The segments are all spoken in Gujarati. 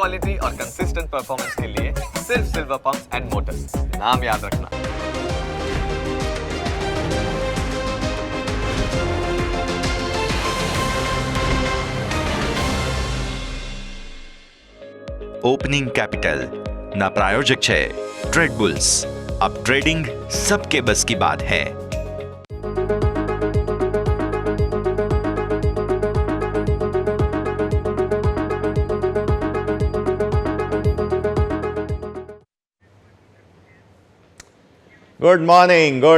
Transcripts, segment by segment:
क्वालिटी और कंसिस्टेंट परफॉर्मेंस के लिए सिर्फ सिल्वर पंप्स एंड मोटर्स, नाम याद रखना। ओपनिंग कैपिटल ना प्रायोजक है ट्रेड बुल्स। अब ट्रेडिंग सबके बस की बात है। ગુડ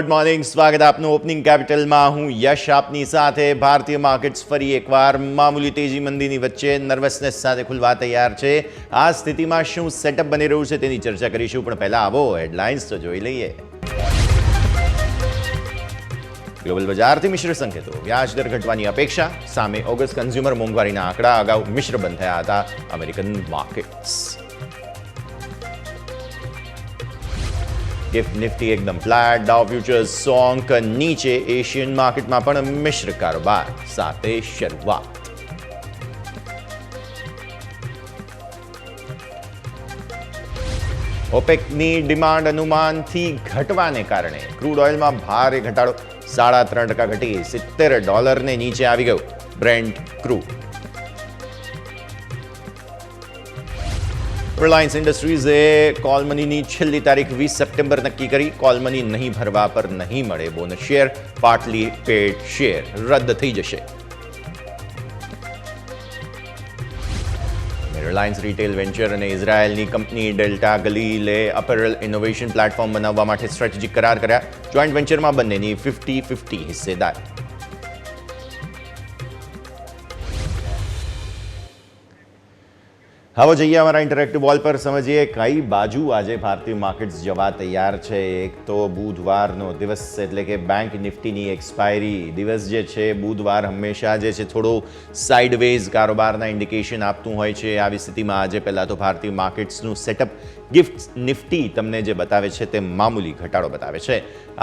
મોર્નિંગ સ્વાગત આપનું ઓપનિંગ કેપિટલમાં। હું યશ આપની સાથે। ભારતીય માર્કેટ્સ ફરી એકવાર મામૂલી તેજી મંદીની વચ્ચે નર્વસનેસ સાથે ખુલવા તૈયાર છે। આ સ્થિતિમાં શું સેટઅપ બની રહ્યું છે તેની ચર્ચા કરીશું, પણ પહેલા આવો હેડલાઇન્સ તો જોઈ લઈએ। ગ્લોબલ બજારથી મિશ્ર સંકેતો। વ્યાજ દર ઘટવાની અપેક્ષા સામે ઓગસ્ટ કન્ઝ્યુમર મોંઘવારીના આંકડા અગાઉ મિશ્ર બંધ થયા હતા અમેરિકન માર્કેટ્સ। गिफ्ट निफ्टी एकदम फ्लैट, डाउ फ्यूचर्स सोंक नीचे। एशियन मार्केट में पण मिश्र कारोबार साथे शुरुआत। ओपेकनी डिमांड अनुमान थी घटवाने कारणे क्रूड ऑयल में भारे घटाडो 3.5% घटी $70 ने नीचे आवी गयो ब्रेंट क्रूड। रिलायंस इंडस्ट्रीजे कॉल मनी छेल्ली तारीख 20 सप्टेम्बर नक्की करी। कॉल मनी नहीं भरवा पर नहीं मळे बोनस शेर, पार्टली पेड शेर रद्द थई जशे। रिलायंस रिटेल वेंचर અને ઇઝરાયેલની કંપની ડેલ્ટા ગલીલે અપેરલ ઇનોવેશન પ્લેટફોર્મ બનાવવા માટે સ્ટ્રેટેજિક કરાર કર્યા। જોઈન્ટ વેન્ચરમાં બંનેની 50-50 હિસ્સેદારી। હવે જઈએ અમારા ઇન્ટરેક્ટિવ વોલ પર, સમજીએ કઈ બાજુ આજે ભારતીય માર્કેટ્સ જવા તૈયાર છે। એક તો બુધવારનો દિવસ એટલે કે બેંક નિફ્ટીની એક્સપાયરી દિવસ જે છે। બુધવાર હંમેશા જે છે થોડો સાઇડવેઝ કારોબારના ઇન્ડિકેશન આપતું હોય છે। આવી સ્થિતિમાં આજે પહેલાં તો ભારતીય માર્કેટ્સનું સેટઅપ ગિફ્ટ નિફ્ટી તમને જે બતાવે છે તે મામૂલી ઘટાડો બતાવે છે।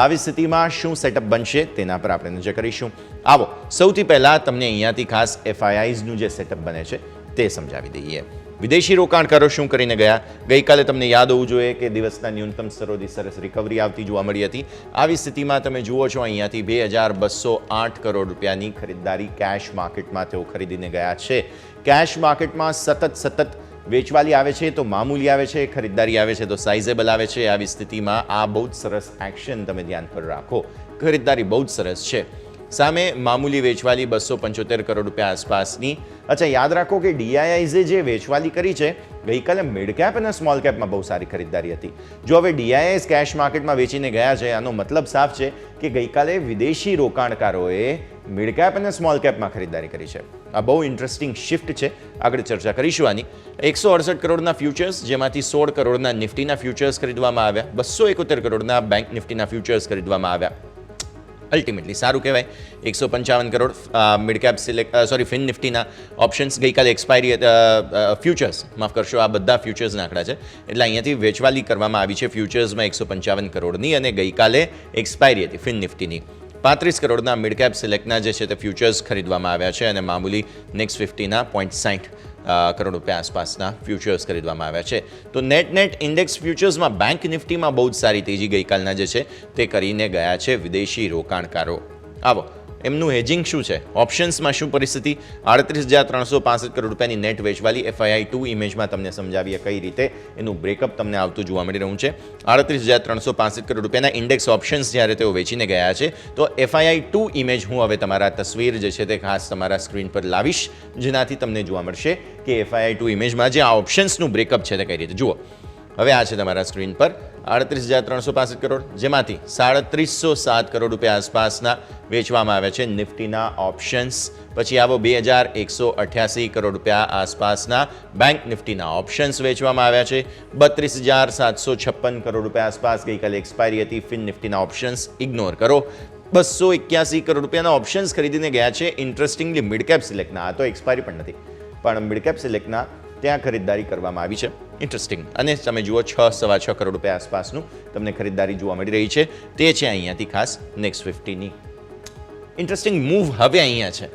આવી સ્થિતિમાં શું સેટઅપ બનશે તેના પર આપણે નજર કરીશું। આવો સૌથી પહેલાં તમને અહીંયાથી ખાસ એફઆઈઆઈઝનું જે સેટઅપ બને છે તે સમજાવી દઈએ। વિદેશી રોકાણકારો શું કરીને ગયા? ગઈકાલે તમને યાદ હોવું જોઈએ કે દિવસના ન્યૂનતમ સ્તરોથી સરસ રિકવરી આવતી જોવા મળી હતી। આવી સ્થિતિમાં તમે જુઓ છો અહીંયાથી 2208 કરોડ રૂપિયાની ખરીદદારી કેશ માર્કેટમાં તેઓ ખરીદીને ગયા છે। કેશ માર્કેટમાં સતત વેચવાલી આવે છે તો મામૂલી આવે છે, ખરીદદારી આવે છે તો સાઇઝેબલ આવે છે। આવી સ્થિતિમાં આ બહુ જ સરસ એક્શન તમે ધ્યાન પર રાખો। ખરીદદારી બહુ જ સરસ છે। સામે મામૂલી વેચવાલી 275 કરોડ રૂપિયા આસપાસની। અચ્છા, યાદ રાખો કે ડીઆઈઆઈઝે જે વેચવાલી કરી છે ગઈકાલે મિડ કેપ અને સ્મોલ કેપમાં બહુ સારી ખરીદદારી હતી। જો હવે ડીઆઈઆઈઝ કેશ માર્કેટમાં વેચીને ગયા છે આનો મતલબ સાફ છે કે ગઈકાલે વિદેશી રોકાણકારોએ મિડ કેપ અને સ્મોલ કેપમાં ખરીદદારી કરી છે। આ બહુ ઇન્ટરેસ્ટિંગ શિફ્ટ છે, આગળ ચર્ચા કરીશું આની। 168 કરોડના ફ્યુચર્સ, જેમાંથી 16 કરોડના નિફ્ટીના ફ્યુચર્સ ખરીદવામાં આવ્યા। 271 કરોડના બેંક નિફ્ટીના ફ્યુચર્સ ખરીદવામાં આવ્યા। અલ્ટિમેટલી સારું કહેવાય। 155 કરોડ મિડ કેપ ફિન નિફ્ટીના ઓપ્શન્સ ગઈકાલે એક્સપાયરી ફ્યુચર્સ માફ કરશો, આ બધા ફ્યુચર્સના આંકડા છે એટલે અહીંયાથી વેચવાલી કરવામાં આવી છે ફ્યુચર્સમાં 155 કરોડની અને ગઈકાલે એક્સપાયરી હતી ફિન નિફ્ટીની। 35 કરોડના મિડ કેપ સિલેક્ટના જે છે તે ફ્યુચર્સ ખરીદવામાં આવ્યા છે અને મામૂલી નેક્સ્ટ 50ના 0.60 કરોડ રૂપિયા આસપાસના ફ્યુચર્સ ખરીદવામાં આવ્યા છે। તો નેટ ઇન્ડેક્સ ફ્યુચર્સમાં બેંક નિફ્ટીમાં બહુ જ સારી તેજી ગઈકાલના જે છે તે કરીને ગયા છે વિદેશી રોકાણકારો। આવો એમનું હેજિંગ શું છે, ઓપ્શન્સમાં શું પરિસ્થિતિ? 38,365 કરોડ રૂપિયાની નેટ વેચવાલી FII2 ઇમેજમાં તમને સમજાવીએ કઈ રીતે એનું બ્રેકઅપ તમને આવતું જોવા મળી રહ્યું છે। 38,365 કરોડ રૂપિયાના ઇન્ડેક્સ ઓપ્શન્સ જ્યારે તેઓ વેચીને ગયા છે તો FII2 ઇમેજ હું હવે તમારા તસવીર જે છે તે ખાસ તમારા સ્ક્રીન પર લાવીશ, જેનાથી તમને જોવા મળશે કે FII2 ઇમેજમાં જે આ ઓપ્શન્સનું બ્રેકઅપ છે તે કઈ રીતે। જુઓ હવે આ છે તમારા સ્ક્રીન પર 38,365 કરોડ, જેમાંથી 3707 કરોડ રૂપિયા આસપાસના વેચવામાં આવ્યા છે નિફ્ટીના ઓપ્શન્સ। પછી આવો 2188 કરોડ રૂપિયા આસપાસના બેંક નિફ્ટીના ઓપ્શન્સ વેચવામાં આવ્યા છે। 32,756 કરોડ રૂપિયા આસપાસ ગઈકાલે એક્સપાયરી હતી ફિન નિફ્ટીના ઓપ્શન્સ, ઇગ્નોર કરો। 281 કરોડ રૂપિયાના ઓપ્શન્સ ખરીદીને ગયા છે ઇન્ટરેસ્ટિંગલી મિડ કેપ સિલેક્ટના। આ તો એક્સપાયરી પણ નથી પણ મિડ કેપ સિલેક્ટના ત્યાં ખરીદદારી કરવામાં આવી છે। ઇન્ટરેસ્ટિંગ। અને તમે જુઓ 6.6 કરોડ રૂપિયા આસપાસનું તમને ખરીદદારી જોવા મળી રહી છે, તે છે અહીંયાથી ખાસ નેક્સ્ટ 50ની। ઇન્ટરેસ્ટિંગ મૂવ હવે અહીંયા છે।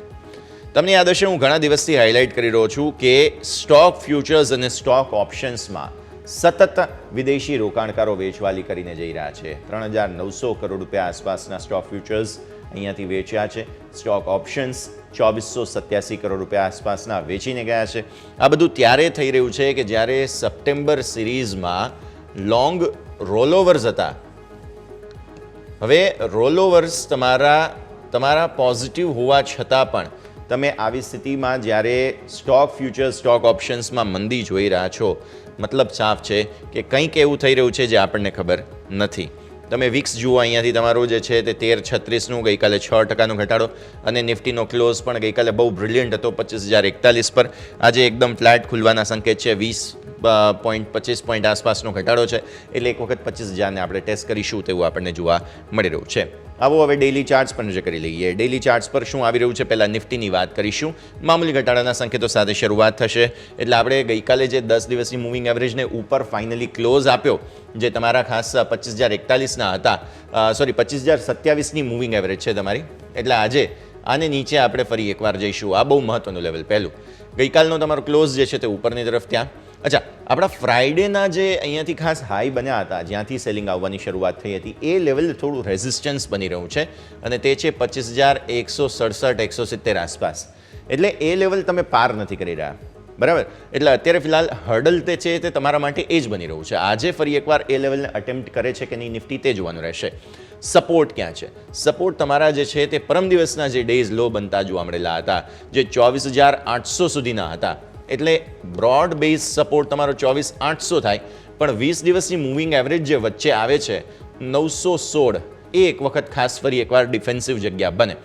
તમને યાદ હશે હું ઘણા દિવસથી હાઇલાઇટ કરી રહ્યો છું કે સ્ટોક ફ્યુચર્સ અને સ્ટોક ઓપ્શન્સમાં સતત વિદેશી રોકાણકારો વેચવાલી કરીને જઈ રહ્યા છે. 3,900 કરોડ રૂપિયા આસપાસના સ્ટોક ફ્યુચર્સ અહીંયાથી વેચ્યા છે. સ્ટોક ઓપ્શન્સ 2,487 કરોડ રૂપિયા આસપાસના વેચીને ગયા છે. આ બધું ત્યારે થઈ રહ્યું છે કે જ્યારે સપ્ટેમ્બર સિરીઝમાં લોંગ રોલઓવર્સ હતા. હવે રોલઓવર્સ તમારા પોઝિટિવ હોવા છતાં પણ તમે આવી સ્થિતિમાં જ્યારે સ્ટોક ફ્યુચર્સ સ્ટોક ઓપ્શન્સમાં મંદી જોઈ રહ્યા છો, મતલબ સાફ છે કે કંઈક એવું થઈ રહ્યું છે જે આપણને ખબર નથી. તમે વિક્સ જુઓ, અહીંયાથી તમારું જે છે તે 13.36નું ગઈકાલે 6% ઘટાડો, અને નિફ્ટીનો ક્લોઝ પણ ગઈકાલે બહુ બ્રિલિયન્ટ હતો 25,041 પર. આજે એકદમ ફ્લેટ ખુલવાના સંકેત છે, 20.25 પોઈન્ટ આસપાસનો ઘટાડો છે. એટલે એક વખત 25,000ને આપણે ટેસ્ટ કરીશું તેવું આપણને જોવા મળી રહ્યું છે. આવો હવે ડેઇલી ચાર્ટ્સ પર નજર કરી લઈએ. ડેઇલી ચાર્ટ્સ પર શું આવી રહ્યું છે, પહેલાં નિફ્ટીની વાત કરીશું. મામૂલી ઘટાડાના સંકેતો સાથે શરૂઆત થશે. એટલે આપણે ગઈકાલે જે 10 દિવસની મૂવિંગ એવરેજને ઉપર ફાઇનલી ક્લોઝ આપ્યો, જે તમારા ખાસ 25,041ના હતા, 25,027ની મૂવિંગ એવરેજ છે તમારી. એટલે આજે આને નીચે આપણે ફરી એકવાર જઈશું. આ બહુ મહત્વનું લેવલ. પહેલું ગઈકાલનો તમારો ક્લોઝ જે છે તે ઉપરની તરફ ત્યાં. અચ્છા, આપણા ફ્રાઈડેના જે અહીંયાથી ખાસ હાઈ બન્યા હતા, જ્યાંથી સેલિંગ આવવાની શરૂઆત થઈ હતી, એ લેવલ થોડું રેઝિસ્ટન્સ બની રહ્યું છે, અને તે છે 25,167-170 આસપાસ. એટલે એ લેવલ તમે પાર નથી કરી રહ્યા, બરાબર? એટલે અત્યારે ફિલહાલ હર્ડલ તે છે તે તમારા માટે એ જ બની રહ્યું છે. આજે ફરી એકવાર એ લેવલને અટેમ્પ્ટ કરે છે કે નહીં નિફ્ટી, તે જોવાનું રહેશે. સપોર્ટ ક્યાં છે? સપોર્ટ તમારા જે છે તે પરમ દિવસના જે ડેઝ લો બનતા જોવા મળેલા હતા, જે 24,800 સુધીના હતા. એટલે બ્રોડ બેઝ સપોર્ટ તમારો 24,800 થાય, પણ 20 દિવસની મૂવિંગ એવરેજ જે વચ્ચે આવે છે 916, એ એક વખત ખાસ ફરી એકવાર ડિફેન્સિવ જગ્યા બને.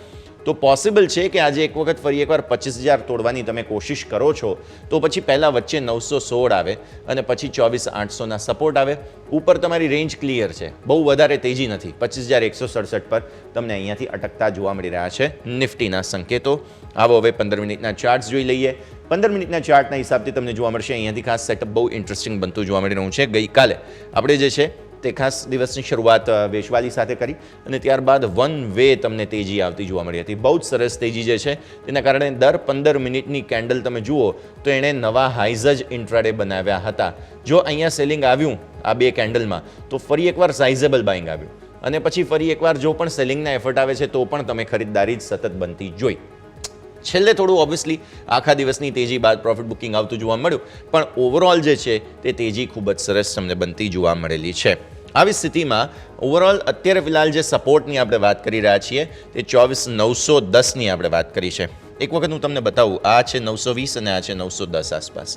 તો પોસિબલ છે કે આજે એક વખત ફરી એકવાર 25,000 તોડવાની તમે કોશિશ કરો છો, તો પછી પહેલાં વચ્ચે 916 આવે અને પછી 24,800ના સપોર્ટ આવે. ઉપર તમારી રેન્જ ક્લિયર છે, બહુ વધારે તેજી નથી. 25,167 પર તમને અહીંયાથી અટકતા જોવા મળી રહ્યા છે નિફ્ટીના સંકેતો. આવો હવે 15 મિનિટના ચાર્ટ્સ જોઈ લઈએ. 15 મિનિટના ચાર્ટના હિસાબથી તમને જોવા મળશે અહીંયાથી ખાસ સેટઅપ બહુ ઇન્ટરેસ્ટિંગ બનતું જોવા મળી રહ્યું છે. ગઈકાલે આપણે જે છે તે ખાસ દિવસની શરૂઆત વેચવાલી સાથે કરી, અને ત્યારબાદ વન વે તમને તેજી આવતી જોવા મળી હતી. બહુ જ સરસ તેજી જે છે તેના કારણે દર 15 મિનિટની કેન્ડલ તમે જુઓ તો એણે નવા હાઈઝ જ ઇન્ટ્રાડે બનાવ્યા હતા. જો અહીંયા સેલિંગ આવ્યું આ બે કેન્ડલમાં, તો ફરી એકવાર સાઇઝેબલ બાઇંગ આવ્યું, અને પછી ફરી એકવાર જો પણ સેલિંગના એફર્ટ આવે છે તો પણ તમે ખરીદદારી જ સતત બનતી જોઈ. છેલ્લે થોડું ઓબ્વિયસલી આખા દિવસની તેજી બાદ પ્રોફિટ બુકિંગ આવતું જોવા મળ્યું, પણ ઓવરઓલ જે છે તે તેજી ખૂબ જ સરસ તમને બનતી જોવા મળેલી છે. આવી સ્થિતિમાં ઓવરઓલ અત્યારે ફિલહાલ જે સપોર્ટની આપણે વાત કરી રહ્યા છીએ તે 24,910ની આપણે વાત કરી છે. એક વખત હું તમને બતાવું, આ છે 920 અને આ છે 910 આસપાસ.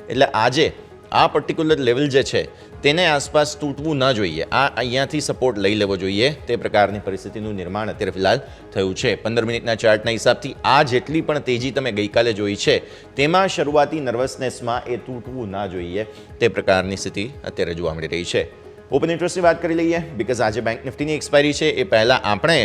એટલે આજે આ પર્ટિક્યુલર લેવલ જે છે તેને આસપાસ તૂટવું ન જોઈએ. આ અહીંયાથી સપોર્ટ લઈ લેવો જોઈએ. તે પ્રકારની પરિસ્થિતિનું નિર્માણ અત્યારે ફિલહાલ થયું છે. 15 મિનિટના ચાર્ટના હિસાબથી આ જેટલી પણ તેજી તમે ગઈકાલે જોઈ છે, તેમાં શરૂઆતી નર્વસનેસમાં એ તૂટવું ના જોઈએ. તે પ્રકારની સ્થિતિ અત્યારે જોવા મળી રહી છે. ઓપન ઇન્ટરેસ્ટની વાત કરી લઈએ, બિકોઝ આજે બેંક નિફ્ટીની એક્સપાયરી છે. એ પહેલાં આપણે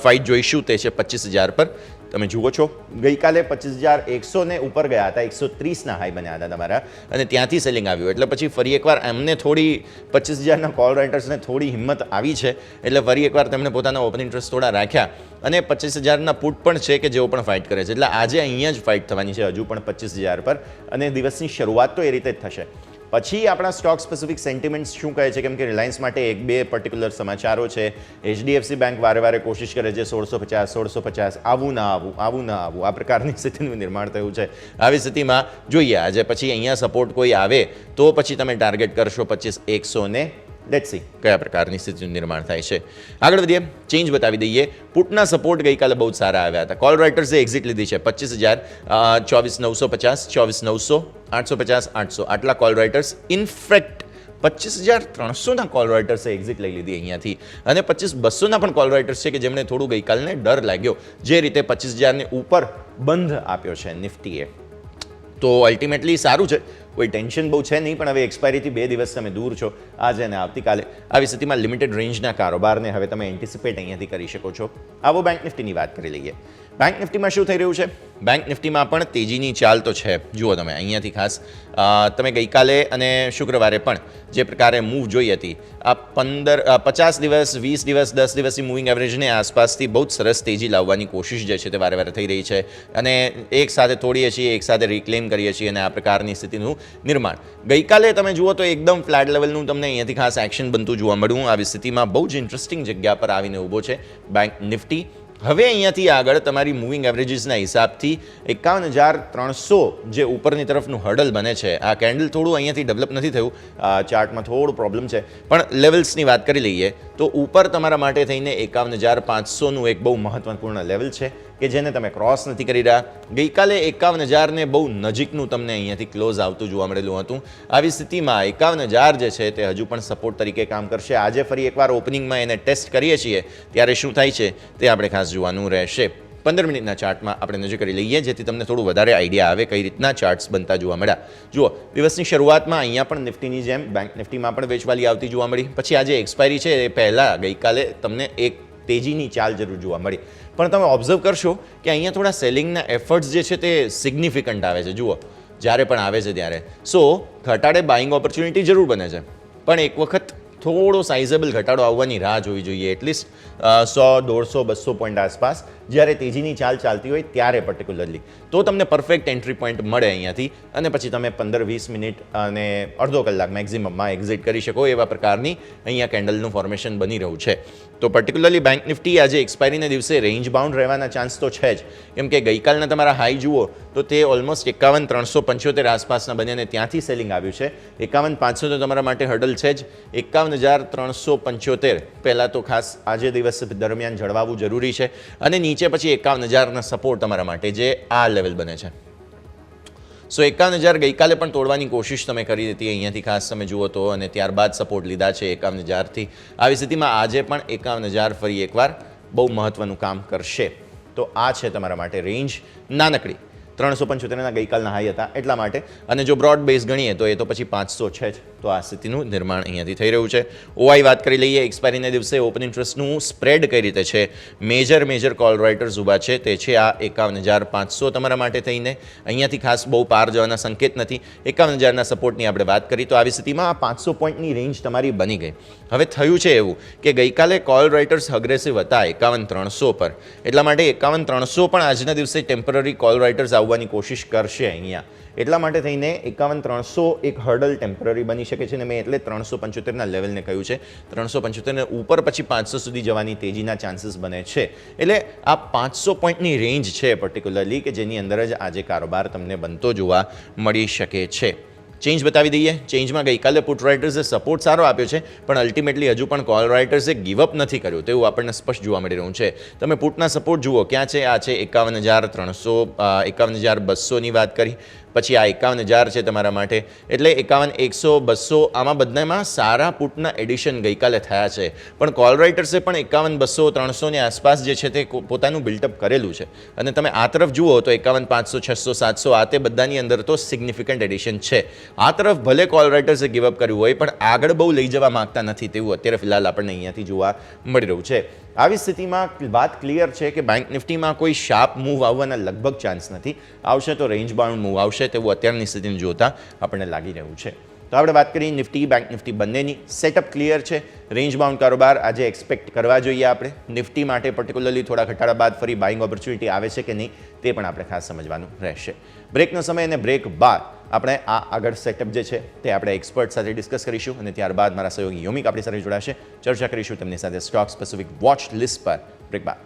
ફાઇટ જોઈશું, તે છે 25,000 પર. તમે જુઓ છો ગઈકાલે 25,100ને ઉપર ગયા હતા, 130ના હાઈ બન્યા હતા તમારા, અને ત્યાંથી સેલિંગ આવ્યું. એટલે પછી ફરી એકવાર એમને થોડી 25,000ના કોલ રાઇટર્સને થોડી હિંમત આવી છે, એટલે ફરી એકવાર તેમણે પોતાના ઓપન ઇન્ટરેસ્ટ થોડા રાખ્યા, અને 25,000ના પુટ પણ છે કે જેઓ પણ ફાઇટ કરે છે. એટલે આજે અહીંયા જ ફાઇટ થવાની છે, હજુ પણ 25,000 પર, અને દિવસની શરૂઆત તો એ રીતે જ થશે. પછી આપણા સ્ટોક સ્પેસિફિક સેન્ટિમેન્ટ્સ શું કહે છે, કેમ કે રિલાયન્સ માટે એક બે પર્ટિક્યુલર સમાચારો છે. HDFC બેંક વારે વારે કોશિશ કરે છે 1650, આવું ના આવું, આ પ્રકારની સ્થિતિનું નિર્માણ થયું છે. આવી સ્થિતિમાં જોઈએ આજે પછી અહીંયા સપોર્ટ કોઈ આવે તો પછી તમે ટાર્ગેટ કરશો 25,100 ને. લેટ્સ સી કયા પ્રકારની સ્થિતિનું નિર્માણ થાય છે. આગળ વધીએ, ચેન્જ બતાવી દઈએ. પુટના સપોર્ટ ગઈકાલે બહુ સારા આવ્યા હતા. કોલ રાઇટર્સે એક્ઝિટ લીધી છે 25,000, 24,950, 24,900, 850, 800 આટલા કોલ રાઇટર્સ. ઇનફેક્ટ 25,300ના કોલ રાઇટર્સે એક્ઝિટ લઈ લીધી અહીંયાથી, અને 25,200ના પણ કોલ રાઇટર્સ છે કે જેમણે થોડું ગઈકાલને ડર લાગ્યો, જે રીતે 25,000ને ઉપર બંધ આપ્યો છે નિફ્ટીએ. તો અલ્ટિમેટલી સારું છે, કોઈ ટેન્શન બહુ છે નહીં, પણ હવે એક્સપાયરીથી 2 દિવસ તમે દૂર છો, આજે અને આવતીકાલે. આવી સ્થિતિમાં લિમિટેડ રેન્જના કારોબારને હવે તમે એન્ટિસિપેટ અહીંયાથી કરી શકો છો. આવો બેંક નિફ્ટીની વાત કરી લઈએ. બેંક નિફ્ટીમાં શું થઈ રહ્યું છે? બેંક નિફ્ટીમાં પણ તેજીની ચાલ તો છે. જુઓ તમે અહીંયાથી ખાસ તમે ગઈકાલે અને શુક્રવારે પણ જે પ્રકારે મૂવ જોઈ હતી, આ 50 દિવસ, 20 દિવસ, 10 દિવસની મૂવિંગ એવરેજને આસપાસથી બહુ જ સરસ તેજી લાવવાની કોશિશ જે છે તે વારે વારે થઈ રહી છે અને એક સાથે તોડીએ છીએ, એક સાથે રિક્લેમ કરીએ છીએ અને આ પ્રકારની સ્થિતિનું નિર્માણ. ગઈકાલે તમે જુઓ તો એકદમ ફ્લેટ લેવલનું તમને અહીંયાથી ખાસ એક્શન બનતું જોવા મળ્યું. આવી સ્થિતિમાં બહુ જ ઇન્ટરેસ્ટિંગ જગ્યા પર આવીને ઊભો છે બેંક નિફ્ટી. હવે અહીંયાથી આગળ તમારી મૂવિંગ એવરેજીસના હિસાબથી 51,300 જે ઉપરની તરફનું હર્ડલ બને છે, આ કેન્ડલ થોડું અહીંયાથી ડેવલપ નથી થયું, ચાર્ટમાં થોડું પ્રોબ્લેમ છે, પણ લેવલ્સની વાત કરી લઈએ તો ઉપર તમારા માટે થઈને 51,500નું એક બહુ મહત્વપૂર્ણ લેવલ છે કે જેને તમે ક્રોસ નથી કરી રહ્યા. ગઈકાલે 51,000ને બહુ નજીકનું તમને અહીંયાથી ક્લોઝ આવતું જોવા મળેલું હતું. આવી સ્થિતિમાં 51,000 જે છે તે હજુ પણ સપોર્ટ તરીકે કામ કરશે. આજે ફરી એકવાર ઓપનિંગમાં એને ટેસ્ટ કરીએ છીએ ત્યારે શું થાય છે તે આપણે ખાસ જોવાનું રહેશે. 15 મિનિટના ચાર્ટમાં આપણે નજર કરી લઈએ જેથી તમને થોડું વધારે આઈડિયા આવે કઈ રીતના ચાર્ટ્સ બનતા જોવા મળ્યા. જુઓ, દિવસની શરૂઆતમાં અહીંયા પણ નિફ્ટીની જેમ બેંક નિફ્ટીમાં પણ વેચવાલી આવતી જોવા મળી. પછી આજે એક્સપાયરી છે એ પહેલાં ગઈકાલે તમને એક તેજીની ચાલ જરૂર જોવા મળી, પણ તમે ઓબ્ઝર્વ કરશો કે અહીંયા થોડા સેલિંગના એફર્ટ્સ જે છે તે સિગ્નિફિકન્ટ આવે છે. જુઓ, જ્યારે પણ આવે છે ત્યારે ઘટાડે બાઇંગ ઓપોર્ચ્યુનિટી જરૂર બને છે, પણ એક વખત થોડો સાઇઝેબલ ઘટાડો આવવાની રાહ જોવી જોઈએ. એટલીસ્ટ 100, 150, 200 પોઈન્ટ આસપાસ જ્યારે તેજીની ચાલ ચાલતી હોય ત્યારે પર્ટિક્યુલરલી તો તમને પરફેક્ટ એન્ટ્રી પોઈન્ટ મળે અહીંયાથી અને પછી તમે 15-20 મિનિટ અને અડધો કલાક મેક્ઝિમમમાં એક્ઝિટ કરી શકો એવા પ્રકારની અહીંયા કેન્ડલનું ફોર્મેશન બની રહ્યું છે. તો પર્ટિક્યુલરલી બેંક નિફ્ટી આજે એક્સપાયરીના દિવસે રેન્જ બાઉન્ડ રહેવાના ચાન્સ તો છે જ, કેમ કે ગઈકાલના તમારા હાઈ જુઓ તો તે ઓલમોસ્ટ 51,375 આસપાસના બન્યા અને ત્યાંથી સેલિંગ આવ્યું છે. 51,500 તો તમારા માટે હર્ડલ છે જ. 51,375 પહેલાં તો ખાસ આજે દિવસ દરમિયાન જળવાવું જરૂરી છે અને નીચે પછી 51,000ના સપોર્ટ તમારા માટે જે આ લેવલ બને છે. સો 51,000 ગઈકાલે પણ તોડવાની કોશિશ તમે કરી હતી અહીંયાથી ખાસ તમે જુઓ તો, અને ત્યારબાદ સપોર્ટ લીધા છે 51,000થી. આવી સ્થિતિમાં આજે પણ 51,000 ફરી એકવાર બહુ મહત્વનું કામ કરશે. તો આ છે તમારા માટે રેન્જ. નાનકડી 375ના ગઈકાલના હાઈ હતા એટલા માટે, અને જો બ્રોડ બેઝ ગણીએ તો એ તો પછી 500 છે જ. તો આ સ્થિતિનું નિર્માણ અહીંયાથી થઈ રહ્યું છે. ઓઆઈ વાત કરી લઈએ. એક્સપાયરીના દિવસે ઓપન ઇન્ટરેસ્ટનું સ્પ્રેડ કઈ રીતે છે, મેજર કોલ રાઇટર્સ ઊભા છે તે છે આ 51,500 તમારા માટે થઈને. અહીંયાથી ખાસ બહુ પાર જવાના સંકેત નથી. 51,000ના સપોર્ટની આપણે વાત કરી તો આવી સ્થિતિમાં આ 500 પોઈન્ટની રેન્જ તમારી બની ગઈ. હવે થયું છે એવું કે ગઈકાલે કોલ રાઇટર્સ અગ્રેસિવ હતા 51,300 પર, એટલા માટે 51,300 પણ આજના દિવસે ટેમ્પરરી કોલ રાઇટર્સ આવવાની કોશિશ કરશે અહીંયા. એટલા માટે થઈને 51,300 એક હર્ડલ ટેમ્પરરી બની શકે છે અને મેં એટલે 375ના લેવલને કહ્યું છે. 375ને ઉપર પછી 500 સુધી જવાની તેજીના ચાન્સીસ બને છે. એટલે આ 500 પોઈન્ટની રેન્જ છે પર્ટિક્યુલરલી કે જેની અંદર જ આજે કારોબાર તમને બનતો જોવા મળી શકે છે. ચેન્જ બતાવી દઈએ. ચેન્જમાં ગઈકાલે પુટ રાઇટર્સે સપોર્ટ સારો આપ્યો છે, પણ અલ્ટિમેટલી હજુ પણ કોલ રાઇટર્સે ગીવઅપ નથી કર્યું તેવું આપણને સ્પષ્ટ જોવા મળી રહ્યું છે. તમે પુટના સપોર્ટ જુઓ ક્યાં છે. આ છે 51,300, 51,200ની વાત કરી, પછી આ 51,000 છે તમારા માટે, એટલે 51,100, 200 આમાં બધામાં સારા પુટના એડિશન ગઈકાલે થયા છે. પણ કોલ રાઇટર્સે પણ 51,200, 300ની આસપાસ જે છે તે પોતાનું બિલ્ટઅપ કરેલું છે અને તમે આ તરફ જુઓ તો 51,500, 600, 700 આ તે બધાની અંદર તો સિગ્નિફિકન્ટ એડિશન છે. આ તરફ ભલે કોલ રાઇટર્સે ગીવઅપ કર્યું હોય પણ આગળ બહુ લઈ જવા માંગતા નથી તેવું અત્યારે ફિલહાલ આપણને અહીંયાથી જોવા મળી રહ્યું છે. આવી સ્થિતિમાં વાત ક્લિયર છે કે બેંક નિફ્ટીમાં કોઈ શાર્પ મૂવ આવવાના લગભગ ચાન્સ નથી. આવશે તો રેન્જ બાઉન્ડ મૂવ આવશે તેવું અત્યારની સ્થિતિને જોતા આપણને લાગી રહ્યું છે. તો આપણે વાત કરીએ નિફ્ટી બેંક નિફ્ટી બંનેની. સેટઅપ ક્લિયર છે. રેન્જ બાઉન્ડ કારોબાર આજે એક્સપેક્ટ કરવા જોઈએ આપણે. નિફ્ટી માટે પર્ટિક્યુલરલી થોડા ઘટાડા બાદ ફરી બાઇંગ ઓપોર્ચ્યુનિટી આવે છે કે નહીં તે પણ આપણે ખાસ સમજવાનું રહેશે. બ્રેકનો સમય અને બ્રેક બાદ આપણે આ આગળ સેટઅપ જે છે તે આપણે એક્સપર્ટ સાથે ડિસ્કસ કરીશું અને ત્યારબાદ મારા સહયોગી યોમિક આપણી સાથે જોડાશે. ચર્ચા કરીશું તેમની સાથે સ્ટોક સ્પેસિફિક વોચ લિસ્ટ પર. બ્રેક બાદ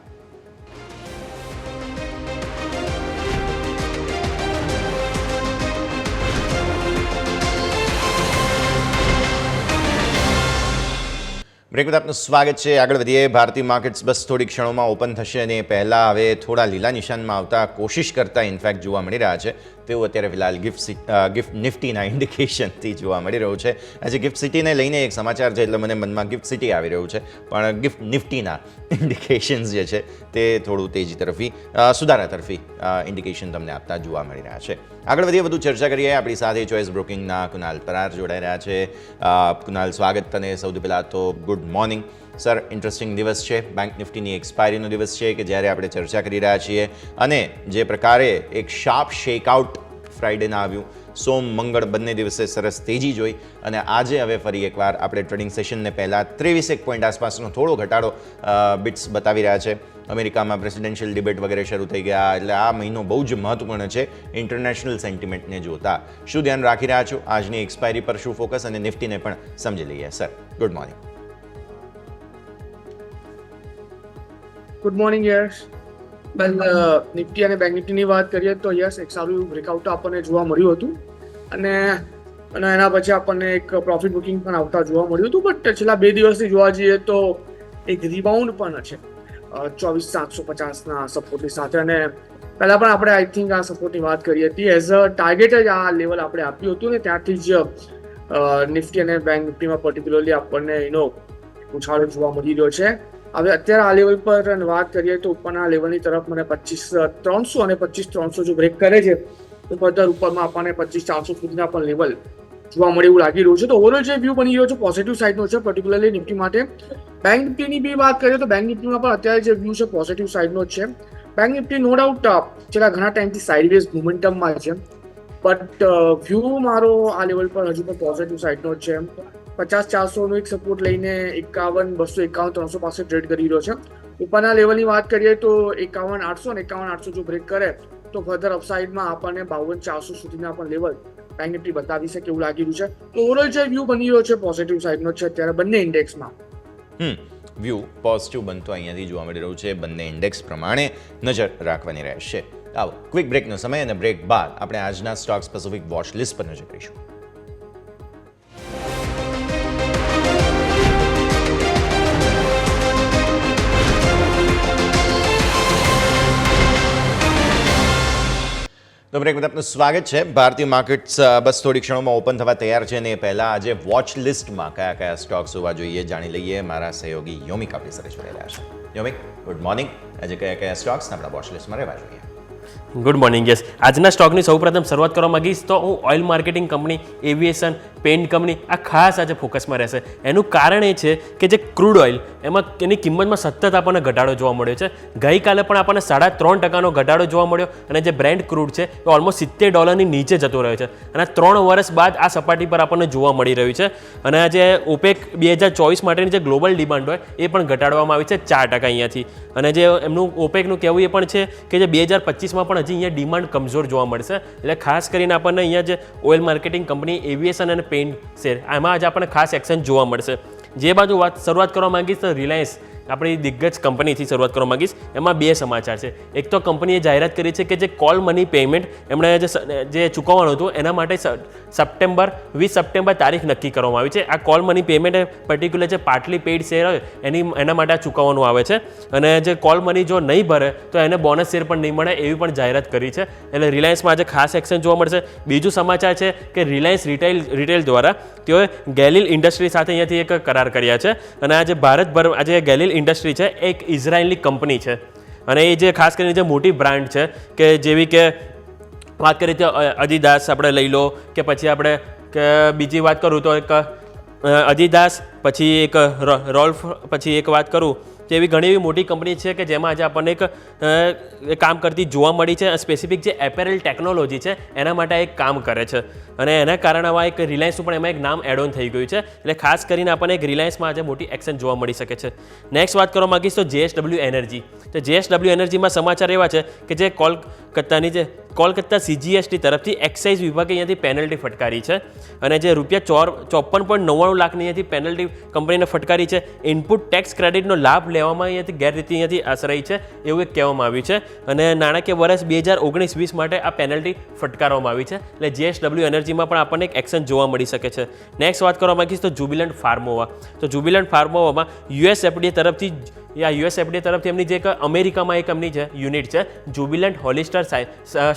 બ્રેક બાદ આપનું સ્વાગત છે. આગળ વધીએ. ભારતીય માર્કેટ્સ બસ થોડી ક્ષણોમાં ઓપન થશે અને પહેલાં હવે થોડા લીલા નિશાનમાં આવતા કોશિશ કરતા ઇનફેક્ટ જોવા મળી રહ્યા છે તેવું અત્યારે ફિલહાલ ગિફ્ટ નિફ્ટીના ઇન્ડિકેશનથી જોવા મળી રહ્યું છે. આજે ગિફ્ટ સિટીને લઈને એક સમાચાર છે એટલે મને મનમાં ગિફ્ટ સિટી આવી રહ્યું છે, પણ ગિફ્ટ નિફ્ટીના ઇન્ડિકેશન્સ જે છે તે થોડું તેજી તરફી સુધારા તરફી ઇન્ડિકેશન તમને આપતા જોવા મળી રહ્યા છે. આગળ વધીએ, વધુ ચર્ચા કરીએ. આપણી સાથે ચોઇસ બ્રોકિંગના કુનાલ પરાર જોડાઈ રહ્યા છે. કુનાલ, સ્વાગત. તને સૌથી પહેલાં તો ગુડ મોર્નિંગ. સર, ઇન્ટરેસ્ટિંગ દિવસ છે, બેંક નિફ્ટીની એક્સપાયરીનો દિવસ છે કે જ્યારે આપણે ચર્ચા કરી રહ્યા છીએ અને જે પ્રકારે એક શાર્પ શેકઆઉટ ફ્રાઇડેના આવ્યું, સોમ મંગળ બંને દિવસે સરસ તેજી જોઈ અને આજે હવે ફરી એકવાર આપણે ટ્રેડિંગ સેશનને પહેલાં 23 પોઈન્ટ આસપાસનો થોડો ઘટાડો બિટ્સ બતાવી રહ્યા છે. અમેરિકામાં પ્રેસિડેન્શિયલ ડિબેટ વગેરે શરૂ થઈ ગયા, એટલે આ મહિનો બહુ જ મહત્વપૂર્ણ છે ઇન્ટરનેશનલ સેન્ટિમેન્ટને જોતા. શું ધ્યાન રાખી રહ્યા છો આજની એક્સપાયરી પર, શું ફોકસ, અને નિફ્ટીને પણ સમજી લઈએ. Sir, good morning. Good morning yes. Well, Nifty અને બેંક નિફ્ટીની વાત કરીએ તો યસ, એક સારું બ્રેકઆઉટ આપણને જોવા મળ્યું હતું અને એના પછી આપણને એક પ્રોફિટ બુકિંગ પણ આવતા જોવા મળ્યું હતું. બટ છેલ્લા 2 દિવસથી જોવા જઈએ તો એક રિબાઉન્ડ પણ છે 24,750ના સપોર્ટની સાથે. અને પહેલાં પણ આપણે આઈ થિંક આ સપોર્ટની વાત કરી હતી, એઝ અ ટાર્ગેટ જ આ લેવલ આપણે આપ્યું હતું ને ત્યાંથી જ નિફ્ટી અને બેંક નિફ્ટીમાં પર્ટિક્યુલરલી આપણને ઉછાળો જોવા મળી રહ્યો છે. હવે અત્યારે આ લેવલ પર વાત કરીએ તો ઉપરના લેવલની તરફ મને 25,300 અને 25,300 જો બ્રેક કરે છે તો ફર્ધર ઉપરમાં આપણને 25,400 સુધીના પણ લેવલ જોવા મળે એવું લાગી રહ્યું છે. તો ઓવરઓલ જે વ્યૂ બની રહ્યો છે પોઝિટિવ સાઇડનો છે, પર્ટિક્યુલરલી નિફ્ટી માટે. બેંક નિફ્ટીની બી વાત કરીએ તો બેંક નિફ્ટીમાં પણ અત્યારે જે વ્યૂ છે પોઝિટિવ સાઇડનો જ છે. બેંક નિફ્ટી નો ડાઉટ છેલ્લા ઘણા ટાઈમથી સાઇડવેઝ મોમેન્ટમમાં છે, બટ વ્યૂ મારો આ લેવલ પર હજુ પણ પોઝિટિવ સાઇડનો જ છે. 50,400નો એક સપોર્ટ લઈને 51, 251, 300 પાસે ટ્રેડ કરી રહ્યો છે. ઉપરના લેવલની વાત કરીએ તો 51,800 અને 51,800 જો બ્રેક કરે તો ફર્ધર અપસાઇડમાં આપણને 52,400 સુધીના પણ લેવલ બેંક નિફ્ટી બતાવી શકે એવું લાગી રહ્યું છે. તો ઓવરઓલ જે વ્યૂ બની રહ્યો છે પોઝિટિવ સાઇડનો છે અત્યારે બંને ઇન્ડેક્સમાં. વ્યૂ પોઝિટિવ બનતો અહીંયાથી જોવા મળી રહ્યું છે. બંને ઇન્ડેક્સ પ્રમાણે નજર રાખવાની રહેશે. આવો ક્વિક બ્રેકનો સમય અને બ્રેક બાદ આપણે આજના સ્ટોક સ્પેસિફિક વોચ લિસ્ટ પર નજર કરીશું. તો બ્રેક બાદ આપનું સ્વાગત છે. ભારતીય માર્કેટ્સ બસ થોડી ક્ષણોમાં ઓપન થવા તૈયાર છે અને એ પહેલાં આજે વોચ લિસ્ટમાં કયા કયા સ્ટોક્સ હોવા જોઈએ જાણી લઈએ. મારા સહયોગી યોમિક આપણી સાથે જોડાયેલા છે. યોમિક, ગુડ મોર્નિંગ. આજે કયા કયા સ્ટોક્સ આપણા વોચ લિસ્ટમાં રહેવા જોઈએ? Good morning. યસ, આજના સ્ટોકની સૌપ્રથમ શરૂઆત કરવા માંગીશ તો હું oil marketing company, aviation, pant company આ ખાસ આજે ફોકસમાં રહેશે. એનું કારણ એ છે કે જે ક્રૂડ ઓઇલ એમાં એની કિંમતમાં સતત આપણને ઘટાડો જોવા મળ્યો છે. ગઈકાલે પણ આપણને 3.5% ઘટાડો જોવા મળ્યો અને જે બ્રેન્ટ ક્રૂડ છે એ ઓલમોસ્ટ $70 નીચે જતો રહ્યો છે અને 3 વર્ષ બાદ આ સપાટી પર આપણને જોવા મળી રહ્યું છે. અને આ જે ઓપેક 2024 માટેની જે ગ્લોબલ ડિમાન્ડ હોય એ પણ ઘટાડવામાં આવી છે 4% અહીંયાથી. અને જે એમનું ઓપેકનું કહેવું એ પણ છે કે જે 2025માં પણ હજી અહીંયા ડિમાન્ડ કમજોર જોવા મળશે. એટલે ખાસ કરીને આપણને અહીંયા જે ઓઇલ માર્કેટિંગ કંપની, એવિએશન અને પેન્ટ શેર આમાં આજે આપણને ખાસ એક્શન જોવા મળશે. જે બાજુ શરૂઆત કરવા માંગીશ તો રિલાયન્સ આપણી દિગ્ગજ કંપનીથી શરૂઆત કરવા માંગીશ. એમાં 2 સમાચાર છે. એક તો કંપનીએ જાહેરાત કરી છે કે જે કોલ મની પેમેન્ટ એમણે જે ચૂકવવાનું હતું એના માટે 20 સપ્ટેમ્બર તારીખ નક્કી કરવામાં આવી છે. આ કોલ મની પેમેન્ટ પર્ટિક્યુલર જે પાર્ટલી પેઇડ શેર હોય એના માટે આ ચૂકવવાનું આવે છે. અને જે કોલ મની જો નહીં ભરે તો એને બોનસ શેર પણ નહીં મળે એવી પણ જાહેરાત કરી છે. એટલે રિલાયન્સમાં આજે ખાસ એક્શન જોવા મળશે. બીજું સમાચાર છે કે રિલાયન્સ રિટેલ દ્વારા તેઓએ ગેલિલ ઇન્ડસ્ટ્રી સાથે અહીંયાથી એક કરાર કર્યા છે. અને આજે ભારતભર આજે ગેલિલ ઇન્ડસ્ટ્રી છે એક ઇઝરાયેલી કંપની છે અને એ જે ખાસ કરીને જે મોટી બ્રાન્ડ છે કે જેવી કે વાત કરીએ તો અદિદાસ આપણે લઈ લો કે પછી આપણે કે બીજી વાત કરું તો એક અદિદાસ, પછી એક રોલ્ફ, પછી એક વાત કરું તો એવી ઘણી એવી મોટી કંપની છે કે જેમાં આજે આપણને એક કામ કરતી જોવા મળી છે. સ્પેસિફિક જે એપેરલ ટેકનોલોજી છે એના માટે એક કામ કરે છે અને એના કારણે આવા એક રિલાયન્સનું પણ એમાં એક નામ એડ ઓન થઈ ગયું છે. એટલે ખાસ કરીને આપણને એક રિલાયન્સમાં આજે મોટી એક્શન જોવા મળી શકે છે. નેક્સ્ટ વાત કરવા માંગીશ તો JSW એનર્જી. તો JSW એનર્જીમાં સમાચાર એવા છે કે જે કોલકાતા CGST તરફથી એક્સાઇઝ વિભાગે અહીંયાથી પેનલ્ટી ફટકારી છે અને જે ₹54.99 લાખની અહીંયાથી પેનલ્ટી કંપનીને ફટકારી છે. ઇનપુટ ટેક્સ ક્રેડિટનો લાભ લેવામાં અહીંયાથી ગેરરીતિ અહીંયાથી આશ્રય છે એવું એક કહેવામાં આવ્યું છે અને નાણાકીય વર્ષ 2019-20 માટે આ પેનલ્ટી ફટકારવામાં આવી છે. એટલે JSW એનર્જીમાં પણ આપણને એક એક્શન જોવા મળી શકે છે. નેક્સ્ટ વાત કરવા માંગીશ તો જુબિલન્ટ ફાર્મોવા. તો જુબિલન્ટ ફાર્મોવામાં USFDA તરફથી એમની જે એક અમેરિકામાં એક એમની છે યુનિટ છે જુબિલન્ટ હોલિસ્ટર